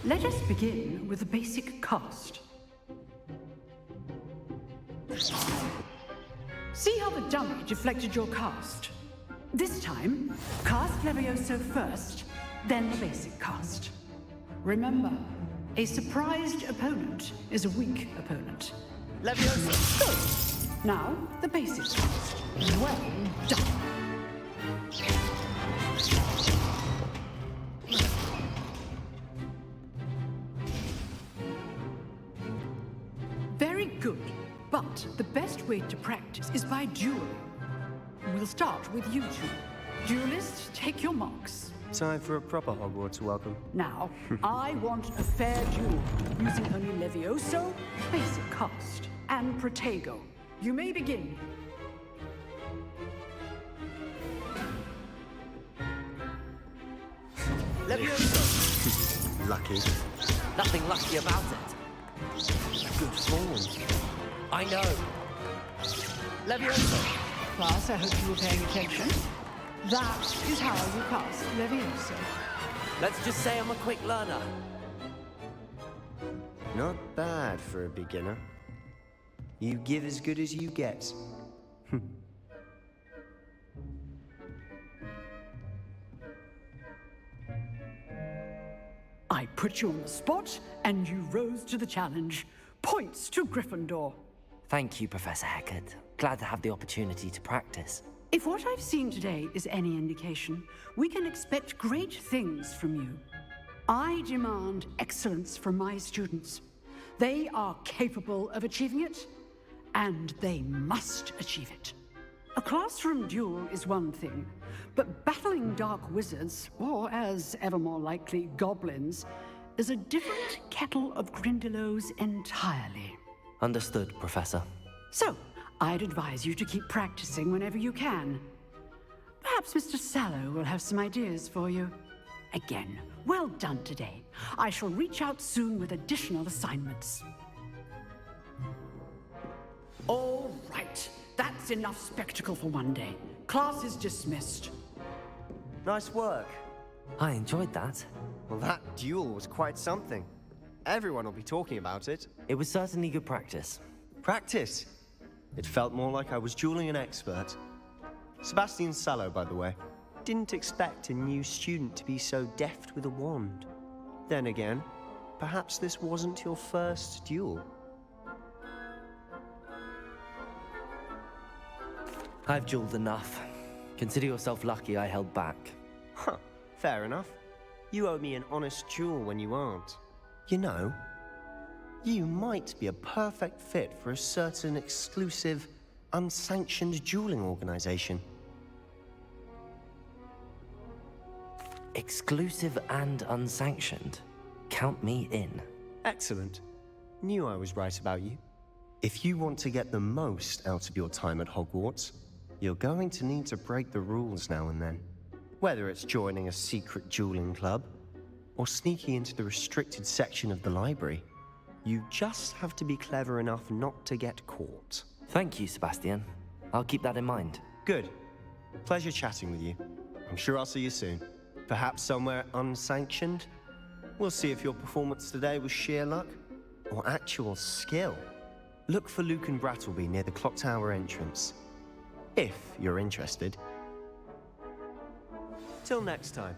Let us begin with a basic cast. See how the dummy deflected your cast? This time, cast Levioso first, then the basic cast. Remember, a surprised opponent is a weak opponent. Levioso! Good. Now, the basic cast. Well done. Very good. But the best way to practice is by dueling. We'll start with you two. Duelists, take your marks. Time for a proper Hogwarts welcome. Now, I want a fair duel, using only Levioso, basic cast, and Protego. You may begin. Levioso! Lucky. Nothing lucky about it. Good form. I know. Levioso. Class, I hope you were paying attention. That is how you cast Levioso. Let's just say I'm a quick learner. Not bad for a beginner. You give as good as you get. I put you on the spot, and you rose to the challenge. Points to Gryffindor. Thank you, Professor Heckert. Glad to have the opportunity to practice. If what I've seen today is any indication, we can expect great things from you. I demand excellence from my students. They are capable of achieving it, and they must achieve it. A classroom duel is one thing, but battling dark wizards, or as ever more likely, goblins, is a different kettle of Grindylows entirely. Understood, Professor. So, I'd advise you to keep practicing whenever you can. Perhaps Mr. Sallow will have some ideas for you. Again, well done today. I shall reach out soon with additional assignments. All right, that's enough spectacle for one day. Class is dismissed. Nice work. I enjoyed that. Well, that duel was quite something. Everyone will be talking about it. It was certainly good practice. Practice? It felt more like I was dueling an expert. Sebastian Sallow, by the way. Didn't expect a new student to be so deft with a wand. Then again, perhaps this wasn't your first duel. I've dueled enough. Consider yourself lucky I held back. Huh, fair enough. You owe me an honest duel when you aren't. You know, you might be a perfect fit for a certain exclusive, unsanctioned dueling organization. Exclusive and unsanctioned. Count me in. Excellent. Knew I was right about you. If you want to get the most out of your time at Hogwarts, you're going to need to break the rules now and then. Whether it's joining a secret dueling club, or sneaking into the restricted section of the library, you just have to be clever enough not to get caught. Thank you, Sebastian. I'll keep that in mind. Good. Pleasure chatting with you. I'm sure I'll see you soon. Perhaps somewhere unsanctioned? We'll see if your performance today was sheer luck or actual skill. Look for Luke and Brattleby near the clock tower entrance, if you're interested. Till next time.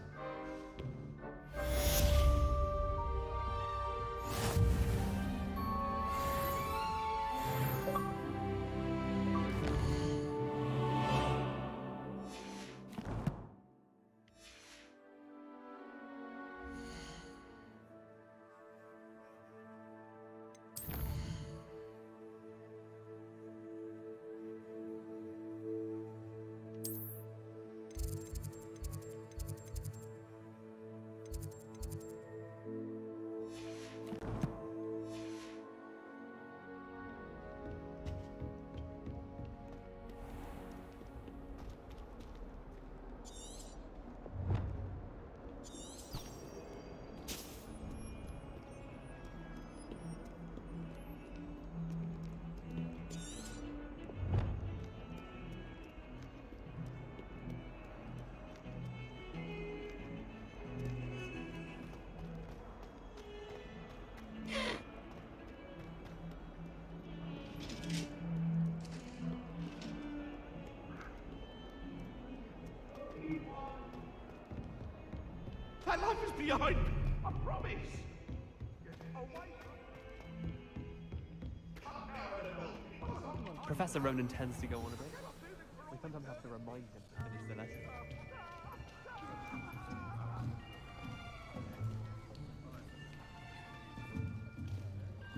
That life is behind me, I promise. Professor Ronan tends to go on a bit. We sometimes have to remind him to finish the lesson.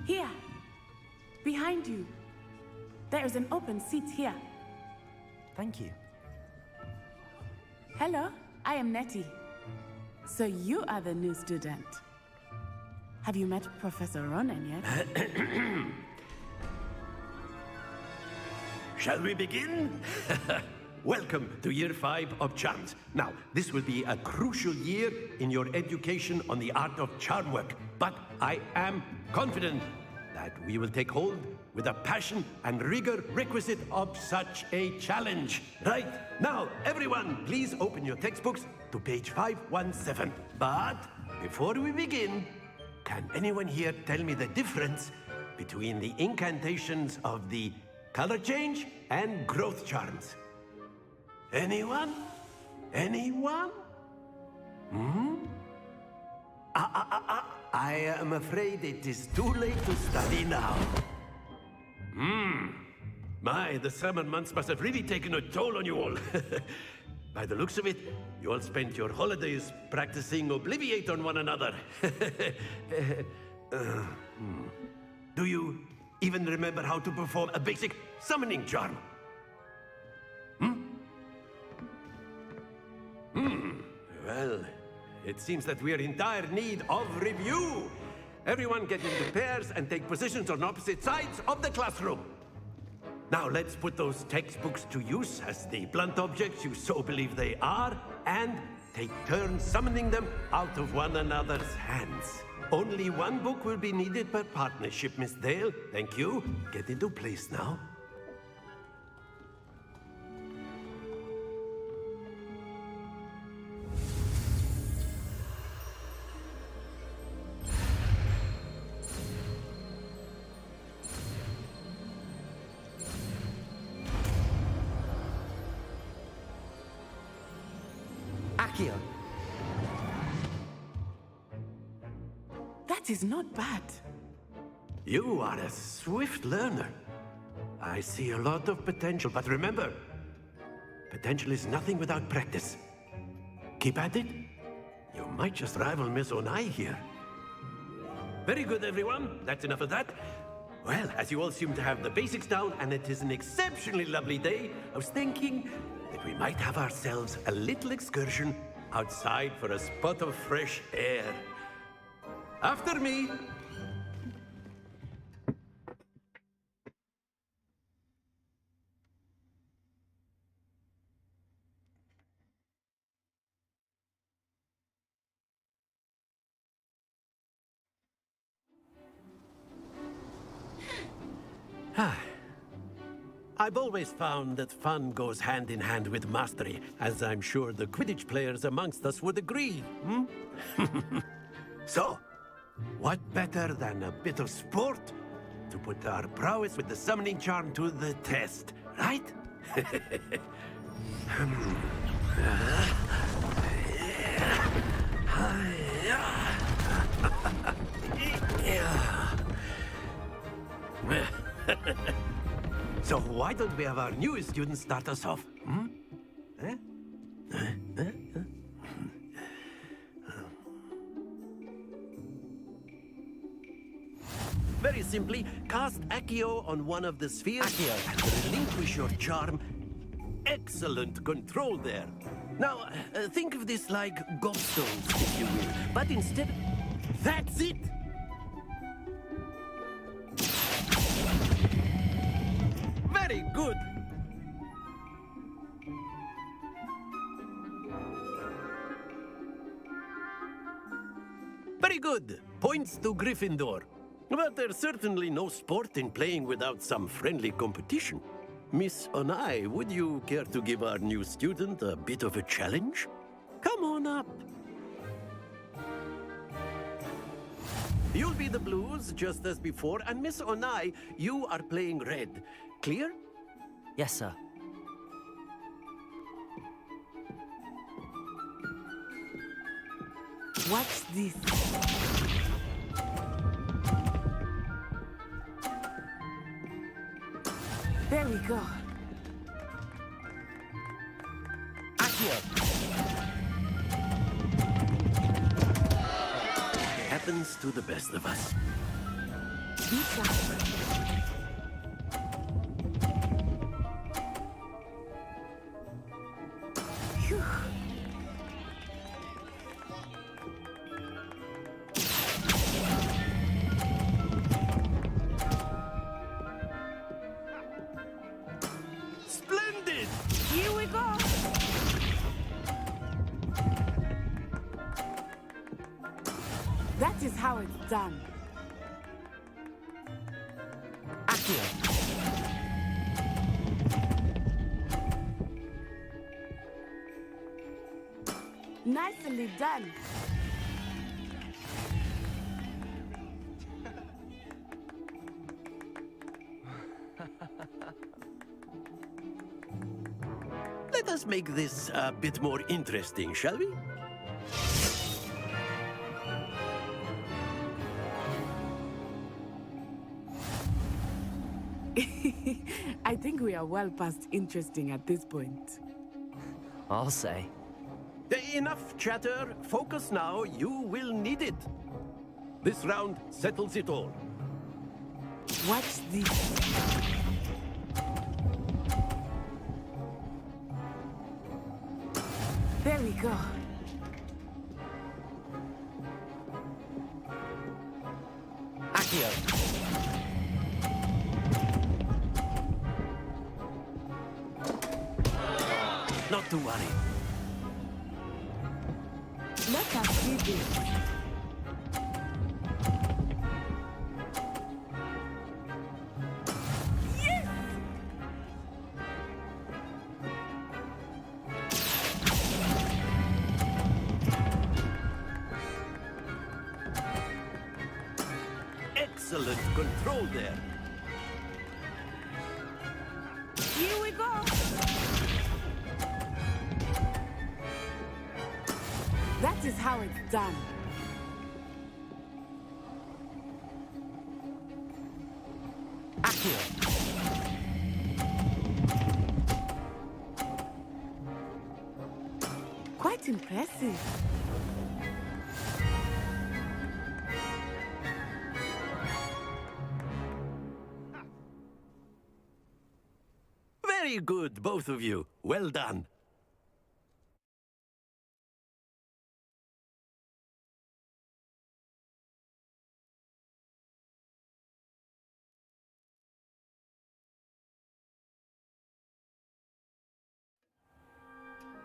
Here, behind you. There is an open seat here. Thank you. Hello, I am Nettie. So you are the new student. Have you met Professor Ronan yet? Shall we begin? Welcome to Year 5 of Charms. Now, this will be a crucial year in your education on the art of charm work, but I am confident that we will take hold with the passion and rigor requisite of such a challenge. Right, now, everyone, please open your textbooks to page 517. But before we begin, can anyone here tell me the difference between the incantations of the color change and growth charms? Anyone? Anyone? I am afraid it is too late to study now. My, the summer months must have really taken a toll on you all. By the looks of it, you all spent your holidays practicing Obliviate on one another. Do you even remember how to perform a basic summoning charm? Well, it seems that we are in dire need of review. Everyone get into pairs and take positions on opposite sides of the classroom. Now let's put those textbooks to use as the blunt objects you so believe they are, and take turns summoning them out of one another's hands. Only one book will be needed per partnership, Miss Dale. Thank you. Get into place now. Accio. That is not bad. You are a swift learner. I see a lot of potential, but remember, potential is nothing without practice. Keep at it. You might just rival Miss Onai here. Very good, everyone. That's enough of that. Well, as you all seem to have the basics down, and it is an exceptionally lovely day, I was thinking that we might have ourselves a little excursion outside for a spot of fresh air. After me. I've always found that fun goes hand in hand with mastery, as I'm sure the Quidditch players amongst us would agree, So, what better than a bit of sport to put our prowess with the summoning charm to the test, right? So why don't we have our newest student start us off? Very simply, cast Accio on one of the spheres and relinquish your charm. Excellent control there. Now, think of this like gobstones, if you will. But instead, that's it! Very good! Very good. Points to Gryffindor. But there's certainly no sport in playing without some friendly competition. Miss Onai, would you care to give our new student a bit of a challenge? Come on up. You'll be the blues, just as before, and Miss Onai, you are playing red. Clear? Yes, sir. What's this? There we go. Happens to the best of us. Phew. Splendid! Here we go. That is how it's done. Nicely done. Let us make this a bit more interesting, shall we? I think we are well past interesting at this point. I'll say. Enough chatter. Focus now. You will need it. This round settles it all. Watch this. There we go. Accio. Not to worry. Let us see this. Yes! Excellent control there. Here we go. That is how it's done. Accio. Quite impressive. Very good, both of you. Well done.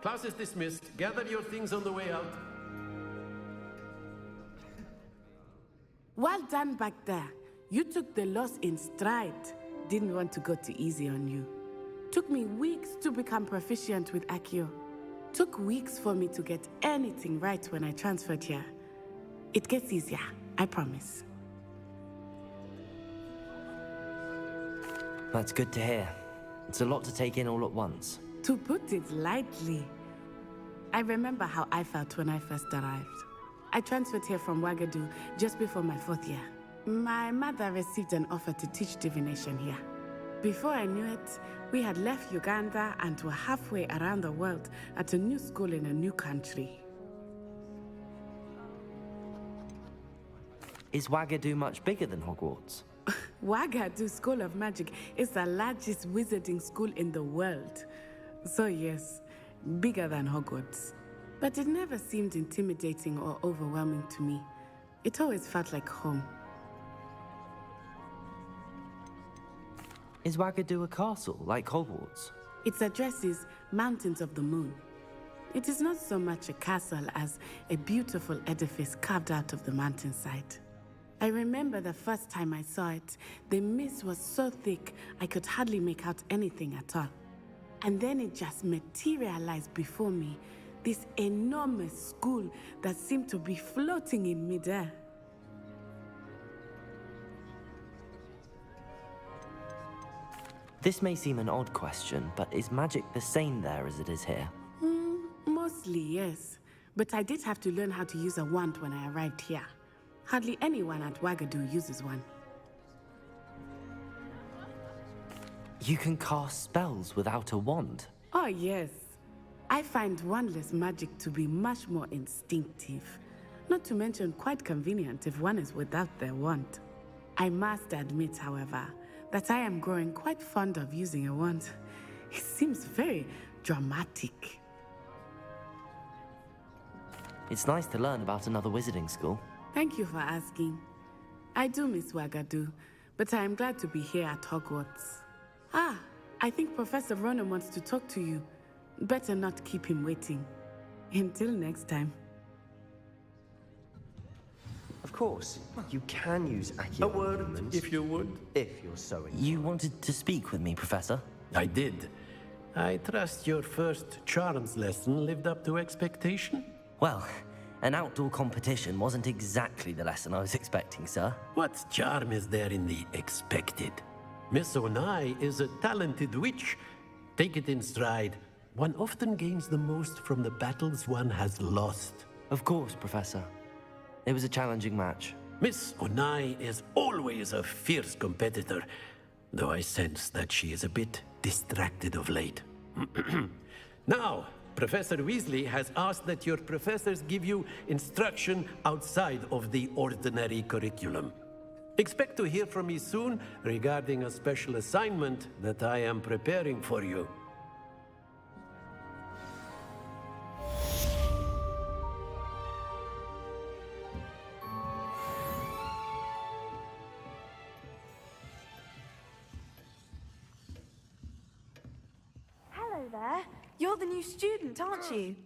Class is dismissed. Gather your things on the way out. Well done back there. You took the loss in stride. Didn't want to go too easy on you. Took me weeks to become proficient with Accio. Took weeks for me to get anything right when I transferred here. It gets easier, I promise. That's good to hear. It's a lot to take in all at once. To put it lightly, I remember how I felt when I first arrived. I transferred here from Ouagadougou just before my 4th year. My mother received an offer to teach divination here. Before I knew it, we had left Uganda and were halfway around the world at a new school in a new country. Is Ouagadougou much bigger than Hogwarts? Ouagadougou School of Magic is the largest wizarding school in the world. So yes, bigger than Hogwarts. But it never seemed intimidating or overwhelming to me. It always felt like home. Is Ouagadougou a castle, like Hogwarts? Its address is Mountains of the Moon. It is not so much a castle as a beautiful edifice carved out of the mountainside. I remember the first time I saw it, the mist was so thick I could hardly make out anything at all. And then it just materialized before me, this enormous school that seemed to be floating in midair. This may seem an odd question, but is magic the same there as it is here? Mostly, yes. But I did have to learn how to use a wand when I arrived here. Hardly anyone at Ouagadougou uses one. You can cast spells without a wand? Oh, yes. I find wandless magic to be much more instinctive. Not to mention quite convenient if one is without their wand. I must admit, however, that I am growing quite fond of using a wand. It seems very dramatic. It's nice to learn about another wizarding school. Thank you for asking. I do miss Ouagadougou, but I am glad to be here at Hogwarts. Ah, I think Professor Ronan wants to talk to you. Better not keep him waiting. Until next time. Of course, you can use Accio. A word, if you would. If you're so inclined. You wanted to speak with me, Professor? I did. I trust your first charms lesson lived up to expectation? Well, an outdoor competition wasn't exactly the lesson I was expecting, sir. What charm is there in the expected? Miss Onai is a talented witch. Take it in stride. One often gains the most from the battles one has lost. Of course, Professor. It was a challenging match. Miss Onai is always a fierce competitor. though I sense that she is a bit distracted of late. Now, Professor Weasley has asked that your professors give you instruction outside of the ordinary curriculum. Expect to hear from me soon regarding a special assignment that I am preparing for you. Hello there. You're the new student, aren't you?